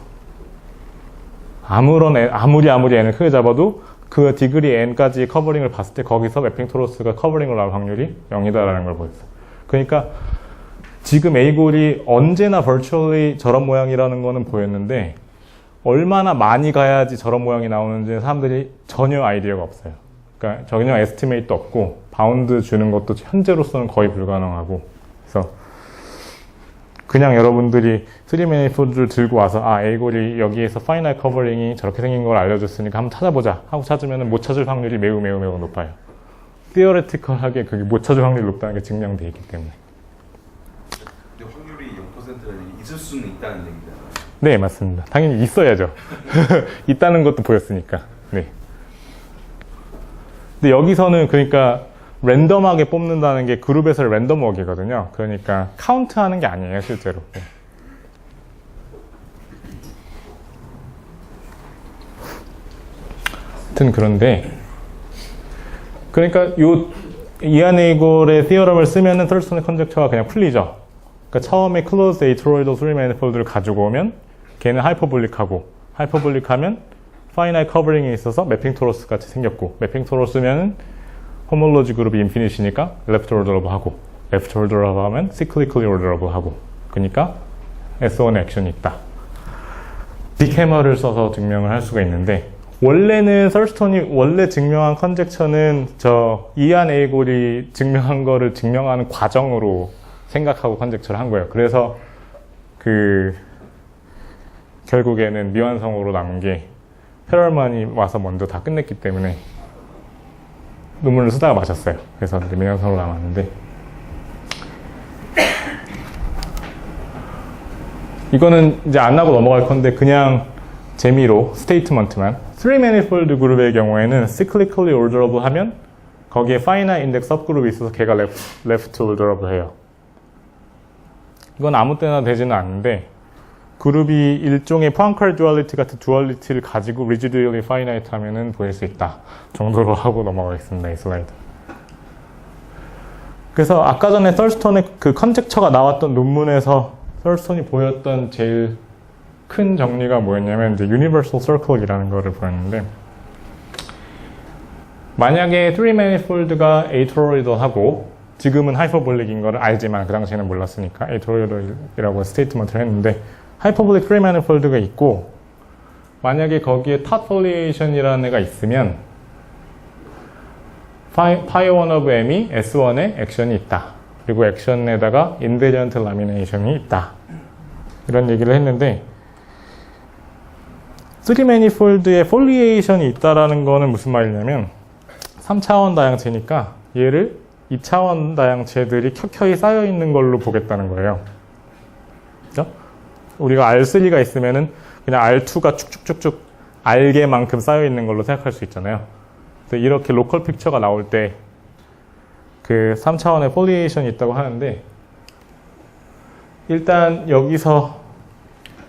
[SPEAKER 1] 아무리 n을 크게 잡아도 그 디그리 n까지 커버링을 봤을 때 거기서 매핑 토러스가 커버링으로 나올 확률이 0이다라는 걸 보였어요. 그러니까 지금 A골이 언제나 virtually 저런 모양이라는 거는 보였는데 얼마나 많이 가야지 저런 모양이 나오는지 사람들이 전혀 아이디어가 없어요. 그러니까 전혀 에스티메이트도 없고 바운드 주는 것도 현재로서는 거의 불가능하고 그래서 그냥 여러분들이 3 매니폴드를 들고 와서 A골이 여기에서 파이널 커버링이 저렇게 생긴 걸 알려줬으니까 한번 찾아보자 하고 찾으면 못 찾을 확률이 매우 높아요. theoretical하게 그게 못 찾을 확률이 높다는 게 증명되어 있기 때문에.
[SPEAKER 2] 근데 확률이 0%라니 있을 수는 있다는 얘기잖아요.
[SPEAKER 1] 네, 맞습니다. 당연히 있어야죠. 있다는 것도 보였으니까. 네. 근데 여기서는 그러니까 랜덤하게 뽑는다는 게 그룹에서 랜덤 워크거든요. 그러니까 카운트하는 게 아니에요, 실제로. 네. 하여튼 그런데 그러니까 이안 에이골의 티어럼을 쓰면은 썰스톤의 컨젝처가 그냥 풀리죠. 그러니까 처음에 클로즈드 에이토로이드 3 매니폴드를 가지고 오면 걔는 하이퍼볼릭하고 하이퍼볼릭하면 파이나이트 커버링에 있어서 매핑 토러스 같이 생겼고 매핑 토러스면은 호몰로지 그룹이 인피니시니까 레프트 오더러브 하고 레프트 오더러브 하면 시클리클리 오더러브 하고 그러니까 S1의 액션이 있다. 빅해머를 써서 증명을 할 수가 있는데 원래는 썰스톤이 원래 증명한 컨젝처는 이안 에이골이 증명한 거를 증명하는 과정으로 생각하고 컨젝처를 한 거예요. 그래서 결국에는 미완성으로 남은 게 페럴만이 와서 먼저 다 끝냈기 때문에 논문을 쓰다가 마셨어요. 그래서 미완성으로 남았는데 이거는 이제 안 하고 넘어갈 건데 그냥 재미로 스테이트먼트만 3 manifold 그룹의 경우에는 cyclically orderable 하면 거기에 finite index sub그룹이 있어서 걔가 left orderable 해요. 이건 아무 때나 되지는 않는데 그룹이 일종의 포앙카르 듀얼리티 같은 듀얼리티를 가지고 residually finite 하면은 보일 수 있다 정도로 하고 넘어가겠습니다. 이 슬라이드. 그래서 아까 전에 썰스톤의 그 컨젝처가 나왔던 논문에서 썰스톤이 보였던 제일 큰 정리가 뭐였냐면 이제 Universal Circle이라는 거를 보였는데 만약에 3 manifold가 에이토로이드하고 지금은 하이퍼볼릭인 거를 알지만 그 당시에는 몰랐으니까 에이토로이드라고 스테이트먼트를 했는데 하이퍼볼릭 3 manifold가 있고 만약에 거기에 탑 폴리에이션이라는 애가 있으면 phi1 of m이 S1에 액션이 있다. 그리고 액션에다가 invariant lamination이 있다. 이런 얘기를 했는데 3매니폴드에 폴리에이션이 있다라는 거는 무슨 말이냐면 3차원 다양체니까 얘를 2차원 다양체들이 켜켜이 쌓여 있는 걸로 보겠다는 거예요. 그죠? 우리가 R3가 있으면은 그냥 R2가 쭉쭉쭉쭉 알개만큼 쌓여 있는 걸로 생각할 수 있잖아요. 그래서 이렇게 로컬 픽처가 나올 때 그 3차원의 폴리에이션이 있다고 하는데 일단 여기서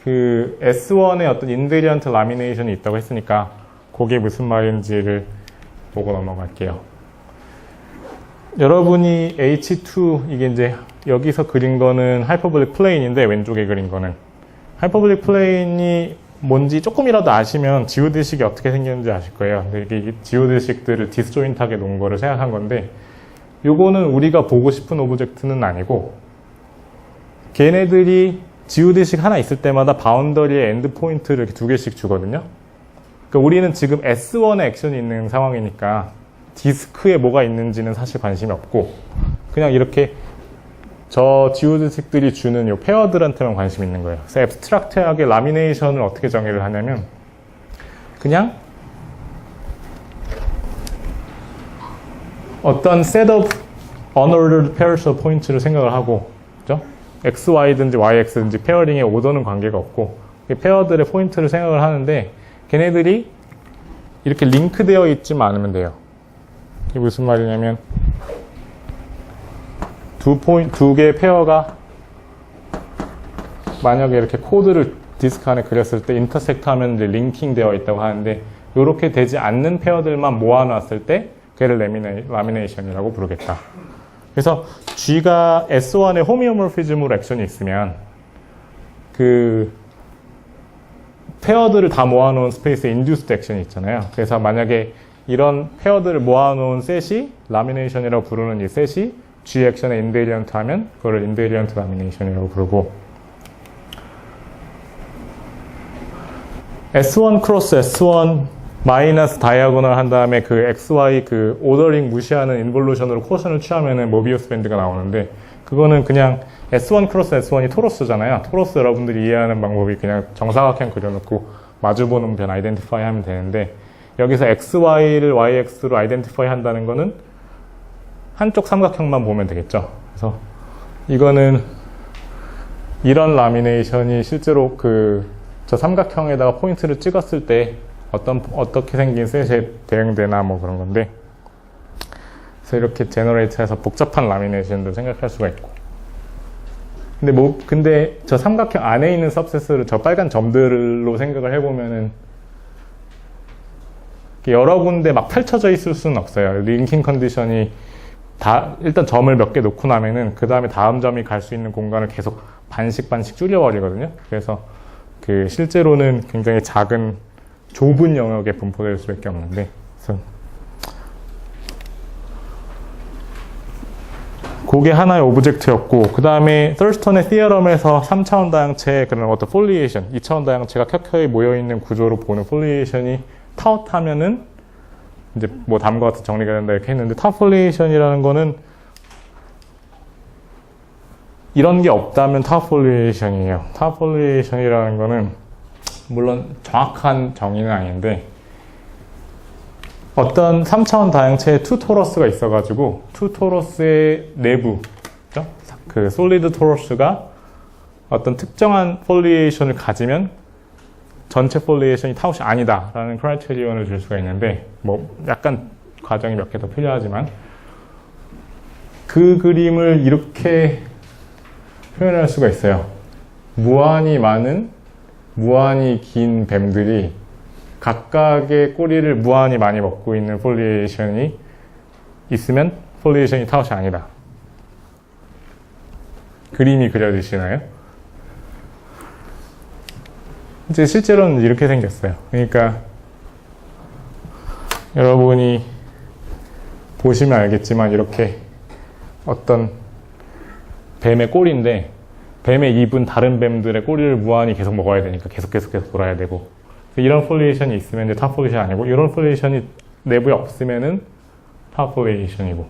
[SPEAKER 1] 그 S1의 어떤 인베리언트 라미네이션이 있다고 했으니까 그게 무슨 말인지를 보고 넘어갈게요. 여러분이 H2 이게 이제 여기서 그린 거는 하이퍼블릭 플레인인데 왼쪽에 그린 거는 하이퍼블릭 플레인이 뭔지 조금이라도 아시면 지오드식이 어떻게 생겼는지 아실 거예요. 근데 이게 지오드식들을 디스조인트하게 놓은 거를 생각한 건데 요거는 우리가 보고 싶은 오브젝트는 아니고 걔네들이 지오드식 하나 있을 때마다 바운더리에 엔드 포인트를 이렇게 2개씩 주거든요. 그러니까 우리는 지금 S1에 액션이 있는 상황이니까 디스크에 뭐가 있는지는 사실 관심이 없고 그냥 이렇게 저 지오드식들이 주는 요 페어들한테만 관심 있는 거예요. 그래서 앱스트랙트하게 라미네이션을 어떻게 정의를 하냐면 그냥 어떤 set of unordered pairs of points를 생각을 하고 그죠? X, Y든지 Y, X든지 페어링에 오더는 관계가 없고 페어들의 포인트를 생각을 하는데 걔네들이 이렇게 링크되어 있지만 않으면 돼요. 이게 무슨 말이냐면 두 개의 페어가 만약에 이렇게 코드를 디스크 안에 그렸을 때 인터섹트 하면 이제 링킹 되어 있다고 하는데 이렇게 되지 않는 페어들만 모아놨을 때 걔를 라미네이션이라고 부르겠다. 그래서 G가 S1의 호미오모피즘으로 액션이 있으면 그 페어들을 다 모아놓은 스페이스에 인듀스드 액션이 있잖아요. 그래서 만약에 이런 페어들을 모아놓은 셋이 라미네이션이라고 부르는 이 셋이 G 액션의 인베리언트 하면 그거를 인베리언트 라미네이션이라고 부르고 S1 크로스 S1 마이너스 다이아고널 한 다음에 그 XY 그 오더링 무시하는 인볼루션으로 코션을 취하면은 모비우스 밴드가 나오는데 그거는 그냥 S1 크로스 S1이 토로스잖아요. 토로스 여러분들이 이해하는 방법이 그냥 정사각형 그려놓고 마주보는 변 아이덴티파이 하면 되는데 여기서 XY를 YX로 아이덴티파이 한다는 거는 한쪽 삼각형만 보면 되겠죠. 그래서 이거는 이런 라미네이션이 실제로 저 삼각형에다가 포인트를 찍었을 때 어떻게 생긴 셋에 대응되나 뭐 그런 건데 그래서 이렇게 제너레이트해서 복잡한 라미네이션도 생각할 수가 있고 근데 저 삼각형 안에 있는 서브셋을 저 빨간 점들로 생각을 해보면은 여러 군데 막 펼쳐져 있을 수는 없어요. 링킹 컨디션이 일단 점을 몇 개 놓고 나면은 그 다음에 다음 점이 갈 수 있는 공간을 계속 반씩 줄여버리거든요. 그래서 실제로는 굉장히 작은 좁은 영역에 분포될 수밖에 없는데 그래서 그게 하나의 오브젝트였고 그 다음에 썰스턴의 티어럼에서 3차원 다양체의 그런 어떤 폴리에이션 2차원 다양체가 켜켜이 모여있는 구조로 보는 폴리에이션이 타웃하면은 이제 뭐 다음과 같은 정리가 된다 이렇게 했는데 타웃 폴리에이션이라는 거는 이런 게 없다면 타웃 폴리에이션이에요. 타웃 폴리에이션이라는 거는 물론 정확한 정의는 아닌데 어떤 3차원 다양체에 투 토러스가 있어가지고 투 토러스의 내부 그 솔리드 토러스가 어떤 특정한 폴리에이션을 가지면 전체 폴리에이션이 타웃이 아니다 라는 크라이테리언을 줄 수가 있는데 뭐 약간 과정이 몇 개 더 필요하지만 그 그림을 이렇게 표현할 수가 있어요. 무한히 많은 무한히 긴 뱀들이 각각의 꼬리를 무한히 많이 먹고 있는 폴리에이션이 있으면 폴리에이션이 타웃이 아니다. 그림이 그려지시나요? 이제 실제로는 이렇게 생겼어요. 그러니까 여러분이 보시면 알겠지만 이렇게 어떤 뱀의 꼬리인데 뱀의 입은 다른 뱀들의 꼬리를 무한히 계속 먹어야 되니까 계속 돌아야 되고 이런 폴리에이션이 있으면 이제 탑 폴리에이션 아니고 이런 폴리에이션이 내부에 없으면은 탑 폴리에이션이고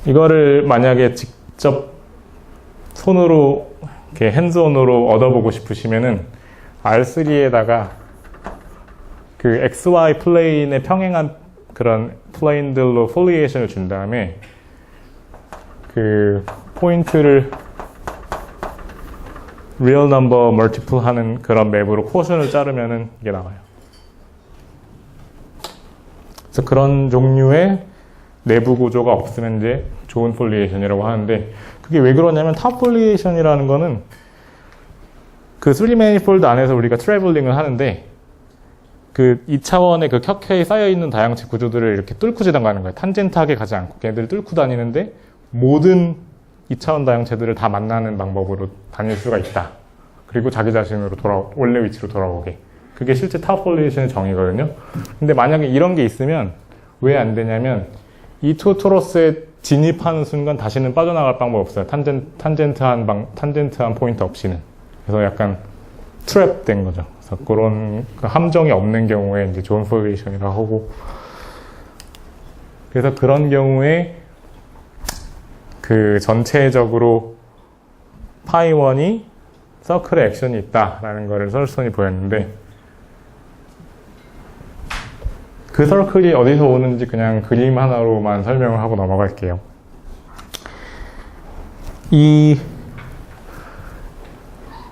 [SPEAKER 1] 이거를 만약에 직접 손으로 이렇게 핸즈온으로 얻어보고 싶으시면은 R3에다가 그 XY 플레인에 평행한 그런 플레인들로 폴리에이션을 준 다음에 그 포인트를 real number multiple 하는 그런 맵으로 쿼션을 자르면은 이게 나와요. 그래서 그런 종류의 내부 구조가 없으면 이제 좋은 폴리에이션이라고 하는데, 그게 왜 그러냐면 탑 폴리에이션이라는 거는 그 3 매니폴드 안에서 우리가 트래블링을 하는데 그 2차원의 그 켜켜이 쌓여있는 다양체 구조들을 이렇게 뚫고 지나가는 거예요. 탄젠트하게 가지 않고 걔네들을 뚫고 다니는데 모든 2차원 다양체들을 다 만나는 방법으로 다닐 수가 있다. 그리고 자기 자신으로 원래 위치로 돌아오게. 그게 실제 탑 폴리에이션의 정의거든요. 근데 만약에 이런 게 있으면 왜 안 되냐면 이 투 토로스에 진입하는 순간 다시는 빠져나갈 방법 없어요. 탄젠트한 포인트 없이는. 그래서 약간 트랩 된 거죠. 그래서 그런 그 함정이 없는 경우에 이제 좋은 폴리에이션이라고 하고, 그래서 그런 경우에 그 전체적으로 파이1이 서클의 액션이 있다라는 거를 설스턴이 보였는데, 그 서클이 어디서 오는지 그냥 그림 하나로만 설명을 하고 넘어갈게요. 이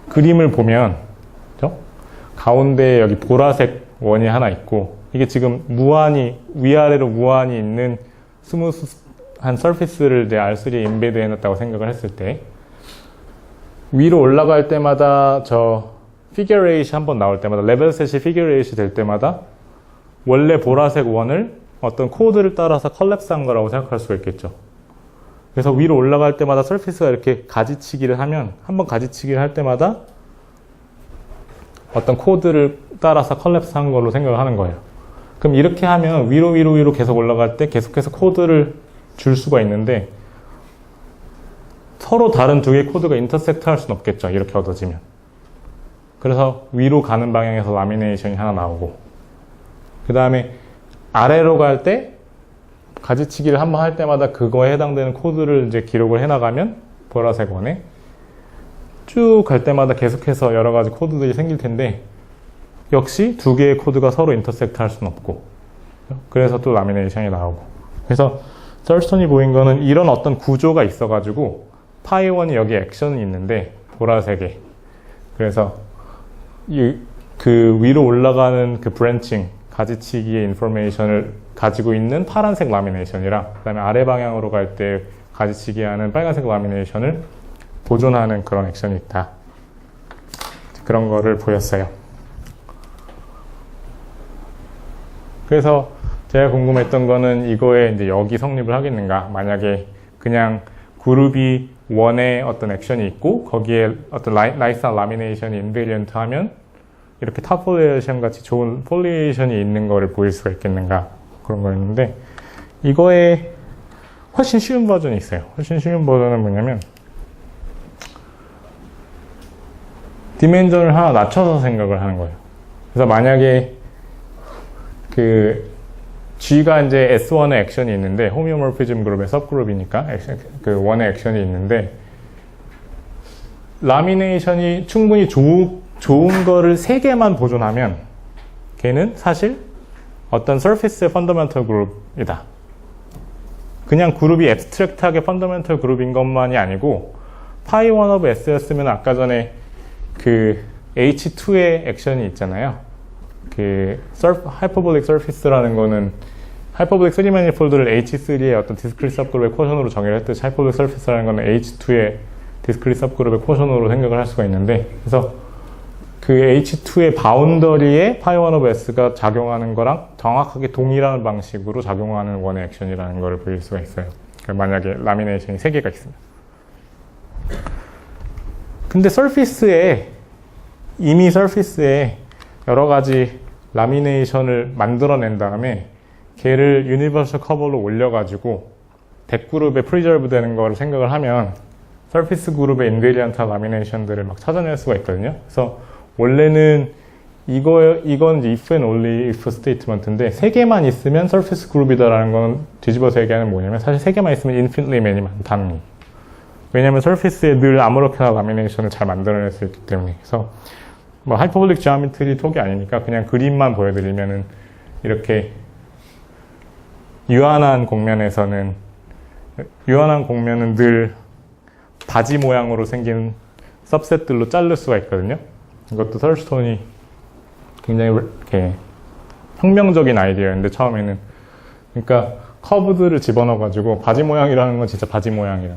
[SPEAKER 1] 그림을 보면 그죠? 가운데에 여기 보라색 원이 하나 있고, 이게 지금 무한히 위아래로 무한히 있는 스무스한 서피스를 이제 R3에 인베드 해놨다고 생각을 했을 때, 위로 올라갈 때마다 저 피겨 레이시 한번 나올 때마다, 레벨 셋이 피겨 레이시 될 때마다 원래 보라색 원을 어떤 코드를 따라서 컬랩스한 거라고 생각할 수가 있겠죠. 그래서 위로 올라갈 때마다 서피스가 이렇게 가지치기를 하면, 한번 가지치기를 할 때마다 어떤 코드를 따라서 컬랩스한 걸로 생각을 하는 거예요. 그럼 이렇게 하면 위로 계속 올라갈 때 계속해서 코드를 줄 수가 있는데, 서로 다른 두 개의 코드가 인터섹트 할 수는 없겠죠. 이렇게 얻어지면. 그래서 위로 가는 방향에서 라미네이션이 하나 나오고, 그 다음에 아래로 갈 때 가지치기를 한번 할 때마다 그거에 해당되는 코드를 이제 기록을 해나가면 보라색 원에 쭉 갈 때마다 계속해서 여러 가지 코드들이 생길 텐데, 역시 두 개의 코드가 서로 인터섹트 할 수는 없고, 그래서 또 라미네이션이 나오고. 그래서 썰스턴이 보인 거는 이런 어떤 구조가 있어가지고 파이1이 여기 액션이 있는데 보라색에, 그래서 그 위로 올라가는 그 브랜칭 가지치기의 인포메이션을 가지고 있는 파란색 라미네이션이랑, 그 다음에 아래 방향으로 갈 때 가지치기 하는 빨간색 라미네이션을 보존하는 그런 액션이 있다. 그런 거를 보였어요. 그래서 제가 궁금했던 거는 이거에 이제 여기 성립을 하겠는가. 만약에 그냥 그룹이 원에 어떤 액션이 있고 거기에 어떤 나이스한 라미네이션이 인베리언트 하면 이렇게 탑 폴리에이션 같이 좋은 폴리에이션이 있는 거를 보일 수가 있겠는가, 그런 거였는데, 이거에 훨씬 쉬운 버전이 있어요. 훨씬 쉬운 버전은 뭐냐면 디멘전을 하나 낮춰서 생각을 하는 거예요. 그래서 만약에 그 G가 이제 S1의 액션이 있는데, 호미오모피즘 그룹의 सब그룹이니까 그 원의 액션이 있는데, 라미네이션이 충분히 좋은 거를 3개만 보존하면 걔는 사실 어떤 서피스의 펀더멘털 그룹이다. 그냥 그룹이 앱스트랙트하게 펀더멘털 그룹인 것만이 아니고, 파이1 오브 S였으면 아까 전에 그 H2의 액션이 있잖아요. 그 하이퍼볼릭 서피스라는 거는 하이퍼볼릭 3 매니폴드를 H3의 어떤 디스크리트 सब그룹의 쿼션으로 정의를 했듯이, 하이퍼볼릭 서피스라는 거는 H2의 디스크리트 सब그룹의 쿼션으로 생각을 할 수가 있는데, 그래서 그 H2의 바운더리에 파이1 오브 S가 작용하는 거랑 정확하게 동일한 방식으로 작용하는 원의 액션이라는 걸 보일 수가 있어요. 만약에 라미네이션이 3개가 있으면. 근데 이미 서피스에 여러 가지 라미네이션을 만들어낸 다음에 걔를 유니버설 커버로 올려가지고 덱그룹에 프리저브 되는 거를 생각을 하면 서피스 그룹의 인베리언트한 라미네이션들을 막 찾아낼 수가 있거든요. 그래서 원래는 이건 이제 if and only if 스테이트먼트인데, 3개만 있으면 서피스 그룹이다라는 건 뒤집어서 얘기하는 뭐냐면, 사실 3개만 있으면 infinitely many만 다는. 왜냐면 서피스에 늘 아무렇게나 라미네이션을 잘 만들어낼 수 있기 때문에. 그래서 뭐 하이퍼볼릭 지오메트리 톡이 아니니까 그냥 그림만 보여드리면은 이렇게 유한한 곡면은 늘 바지 모양으로 생긴 सब셋들로 자를 수가 있거든요. 이것도 썰스톤이 굉장히 이렇게 혁명적인 아이디어였는데 처음에는. 그러니까 커브들을 집어넣어가지고 바지 모양이라는 건 진짜 바지 모양이라.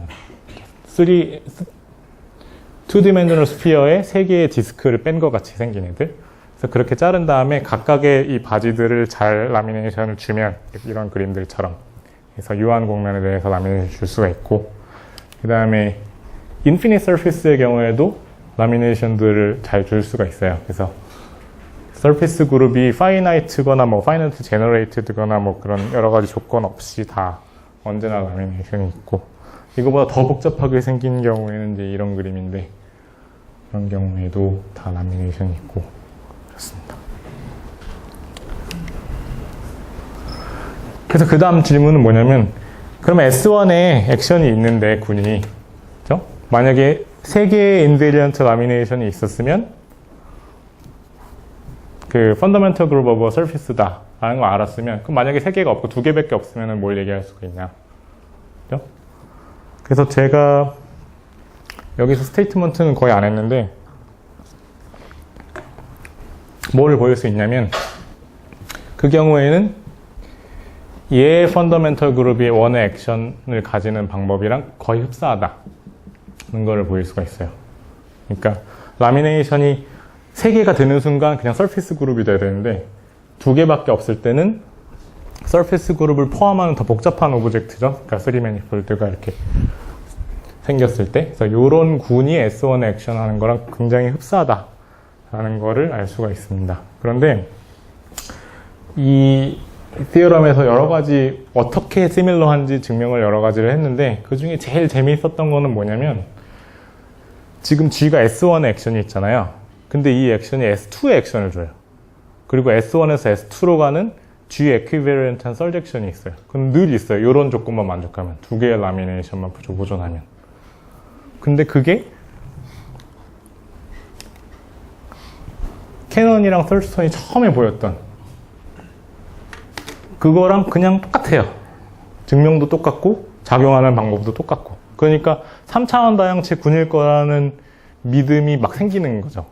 [SPEAKER 1] 2디멘셔널 스피어에 3개의 디스크를 뺀 것 같이 생긴 애들. 그래서 그렇게 자른 다음에 각각의 이 바지들을 잘 라미네이션을 주면 이런 그림들처럼 그래서 유한 곡면에 대해서 라미네이션을 줄 수가 있고, 그 다음에 인피니트 서피스의 경우에도 라미네이션들을 잘 줄 수가 있어요. 그래서 서피스 그룹이 파이나이트거나 뭐 파이나이트 제너레이트드거나 뭐 그런 여러 가지 조건 없이 다 언제나 라미네이션이 있고, 이거보다 더 복잡하게 생긴 경우에는 이제 이런 그림인데 그런 경우에도 다 라미네이션이 있고 그렇습니다. 그래서 그 다음 질문은 뭐냐면, 그러면 S1에 액션이 있는데 군이, 그죠? 만약에 3개의 인베리언트 라미네이션이 있었으면 그 펀더멘털 그룹 오브 서피스다 라는 걸 알았으면, 그럼 만약에 3개가 없고 2개밖에 없으면 뭘 얘기할 수가 있냐, 그죠? 그래서 제가 여기서 스테이트먼트는 거의 안 했는데 뭐를 보일 수 있냐면, 그 경우에는 얘 펀더멘털 그룹이 원의 액션을 가지는 방법이랑 거의 흡사하다는 걸 보일 수가 있어요. 그러니까 라미네이션이 3개가 되는 순간 그냥 서피스 그룹이 돼야 되는데 2개밖에 없을 때는 서피스 그룹을 포함하는 더 복잡한 오브젝트죠. 그러니까 3매니폴드가 이렇게 생겼을 때, 그래서 이런 군이 S1에 액션하는 거랑 굉장히 흡사하다라는 거를 알 수가 있습니다. 그런데 이 디어럼에서 여러 가지 어떻게 시밀러한지 증명을 여러 가지를 했는데, 그 중에 제일 재미있었던 거는 뭐냐면, 지금 G가 S1의 액션이 있잖아요. 근데 이 액션이 S2의 액션을 줘요. 그리고 S1에서 S2로 가는 G 에퀴베런트한 설젝션이 있어요. 그건 늘 있어요. 이런 조건만 만족하면, 2개의 라미네이션만 보존하면. 근데 그게 캐논이랑 썰스톤이 처음에 보였던 그거랑 그냥 똑같아요. 증명도 똑같고 작용하는 방법도 똑같고. 그러니까 3차원 다형체 군일 거라는 믿음이 막 생기는 거죠.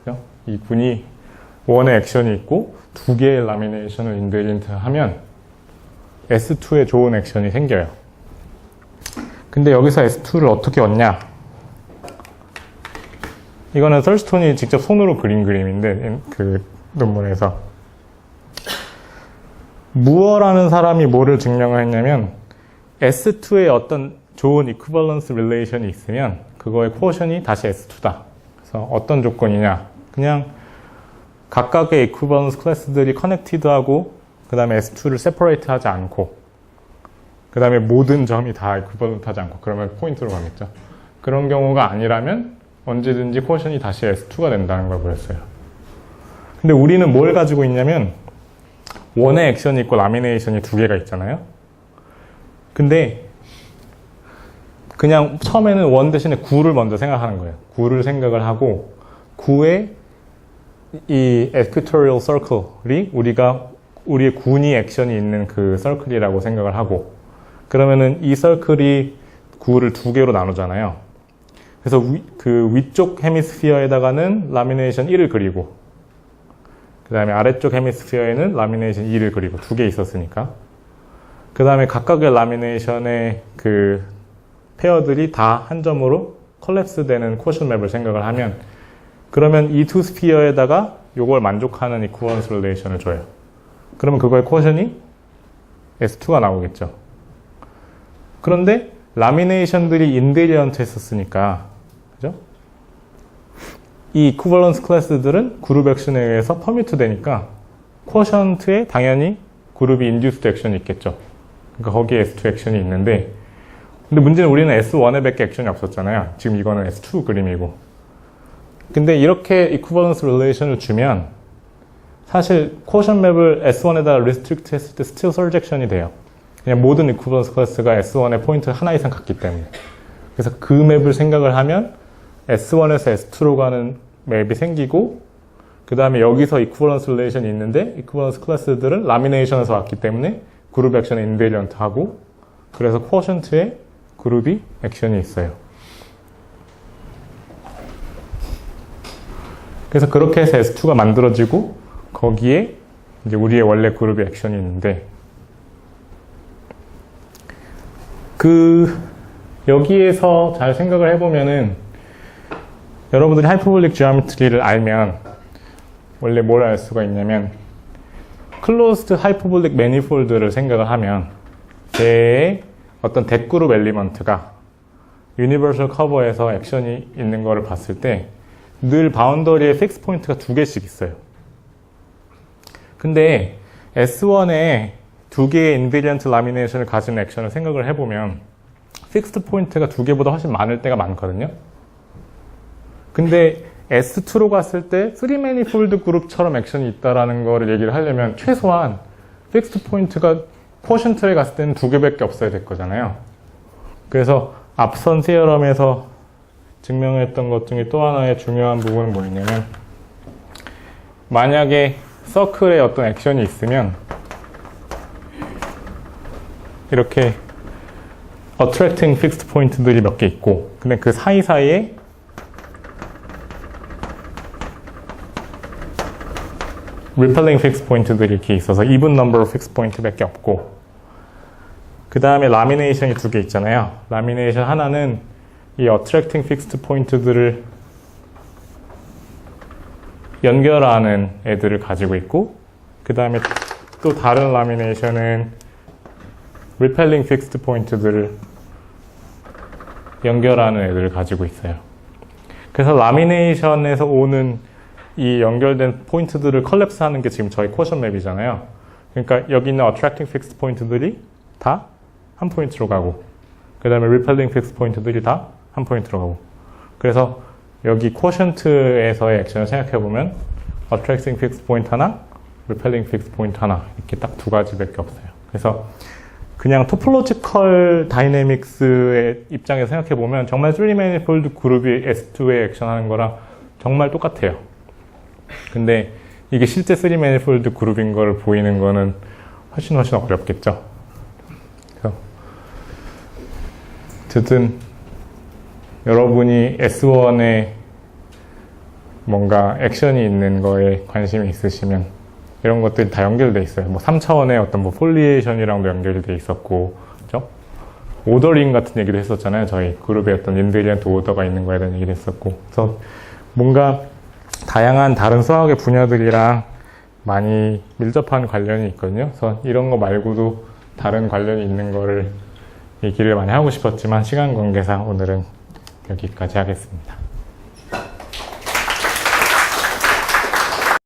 [SPEAKER 1] 그죠? 이 군이 원의 액션이 있고 2개의 라미네이션을 인베리언트 하면 S2에 좋은 액션이 생겨요. 근데 여기서 S2를 어떻게 얻냐? 이거는 썰스톤이 직접 손으로 그린 그림인데, 그 논문에서 무어라는 사람이 뭐를 증명을 했냐면, S2에 어떤 좋은 이퀴벌런스 릴레이션이 있으면 그거의 퀘어션이 다시 S2다. 그래서 어떤 조건이냐? 그냥 각각의 이퀴벌런스 클래스들이 커넥티드하고 그 다음에 S2를 세퍼레이트 하지 않고 그 다음에 모든 점이 다 이퀴벌런트 하지 않고, 그러면 포인트로 가겠죠. 그런 경우가 아니라면 언제든지 퀘어션이 다시 S2가 된다는 걸 보였어요. 근데 우리는 뭘 가지고 있냐면, 원의 액션이 있고 라미네이션이 2개가 있잖아요. 근데 그냥 처음에는 원 대신에 9를 먼저 생각하는 거예요. 9를 생각을 하고 9의 이 equatorial circle이 우리의 군이 액션이 있는 그 서클이라고 생각을 하고, 그러면은 이 서클이 9를 2개로 나누잖아요. 그래서 그 위쪽 헤미스피어에다가는 라미네이션 1을 그리고, 그 다음에 아래쪽 헤미스피어에는 라미네이션 2를 그리고 2개 있었으니까. 그 다음에 각각의 라미네이션의 그 페어들이 다 한 점으로 컬랩스 되는 퀘어션 맵을 생각을 하면, 그러면 이 두 스피어에다가 요걸 만족하는 이퀴벌런스 릴레이션을 줘요. 그러면 그거의 퀘어션이 S2가 나오겠죠. 그런데 라미네이션들이 인베리언트 했었으니까, 그죠? 이 이퀴벌런스 클래스들은 그룹 액션에 의해서 퍼뮤트 되니까 퀘어션트에 당연히 그룹이 인듀스드 액션이 있겠죠. 그러니까 거기에 S2 액션이 있는데, 근데 문제는 우리는 S1에 밖에 액션이 없었잖아요. 지금 이거는 S2 그림이고. 근데 이렇게 이퀴벌런스 릴레이션을 주면 사실 퀘어션 맵을 S1에다 리스트릭트 했을 때 스틸 설젝션이 돼요. 그냥 모든 이퀴벌런스 클래스가 S1의 포인트 하나 이상 갖기 때문에. 그래서 그 맵을 생각을 하면 S1에서 S2로 가는 맵이 생기고, 그 다음에 여기서 이퀴벌런스 릴레이션이 있는데 이퀴벌런스 클래스들은 라미네이션에서 왔기 때문에 그룹 액션에 인베리언트 하고, 그래서 쿼션트에 그룹이 액션이 있어요. 그래서 그렇게 해서 S2가 만들어지고, 거기에 이제 우리의 원래 그룹의 액션이 있는데, 여기에서 잘 생각을 해보면은, 여러분들이 하이퍼볼릭 지오메트리를 알면 원래 뭘 알 수가 있냐면, 클로즈드 하이퍼볼릭 매니폴드를 생각을 하면 걔의 어떤 대그룹 엘리먼트가 유니버설 커버에서 액션이 있는 거를 봤을 때 늘 바운더리에 픽스 포인트가 2개씩 있어요. 근데 S1에 2개의 인베리언트 라미네이션을 가진 액션을 생각을 해보면 픽스드 포인트가 2개보다 훨씬 많을 때가 많거든요. 근데 S2로 갔을 때 3매니폴드 그룹처럼 액션이 있다라는 거를 얘기를 하려면 최소한 픽스드 포인트가 쿼션트에 갔을 때는 2개밖에 없어야 될 거잖아요. 그래서 앞선 세어럼에서 증명했던 것 중에 또 하나의 중요한 부분은 뭐였냐면, 만약에 서클에 어떤 액션이 있으면 이렇게 attracting fixed point들이 몇 개 있고, 근데 그 사이사이에 repelling fixed point들이 이렇게 있어서 even number of fixed point밖에 없고, 그 다음에 라미네이션이 2개 있잖아요. 라미네이션 하나는 이 attracting fixed point들을 연결하는 애들을 가지고 있고, 그 다음에 또 다른 라미네이션은 repelling fixed point들을 연결하는 애들을 가지고 있어요. 그래서 라미네이션에서 오는 이 연결된 포인트들을 컬랩스 하는 게 지금 저희 쿼션 맵이잖아요. 그러니까 여기 있는 attracting fixed point들이 다 한 포인트로 가고, 그 다음에 repelling fixed point들이 다 한 포인트로 가고, 그래서 여기 쿼션트에서의 액션을 생각해보면 attracting fixed point 하나, repelling fixed point 하나, 이렇게 딱 2가지밖에 없어요. 그래서 그냥 토폴로지컬 다이내믹스의 입장에서 생각해보면 정말 3매니폴드 그룹이 S2에 액션하는 거랑 정말 똑같아요. 근데 이게 실제 3매니폴드 그룹인 걸 보이는 거는 훨씬 어렵겠죠. 그래서 어쨌든 여러분이 S1에 뭔가 액션이 있는 거에 관심이 있으시면 이런 것들이 다 연결돼 있어요. 뭐 3차원의 어떤 뭐 폴리에이션이랑도 연결돼 있었고, 그죠? 오더링 같은 얘기도 했었잖아요. 저희 그룹에 어떤 인베리언트 오더가 있는 거에 대한 얘기도 했었고. 그래서 뭔가 다양한 다른 수학의 분야들이랑 많이 밀접한 관련이 있거든요. 그래서 이런 거 말고도 다른 관련이 있는 거를 얘기를 많이 하고 싶었지만 시간 관계상 오늘은 여기까지 하겠습니다.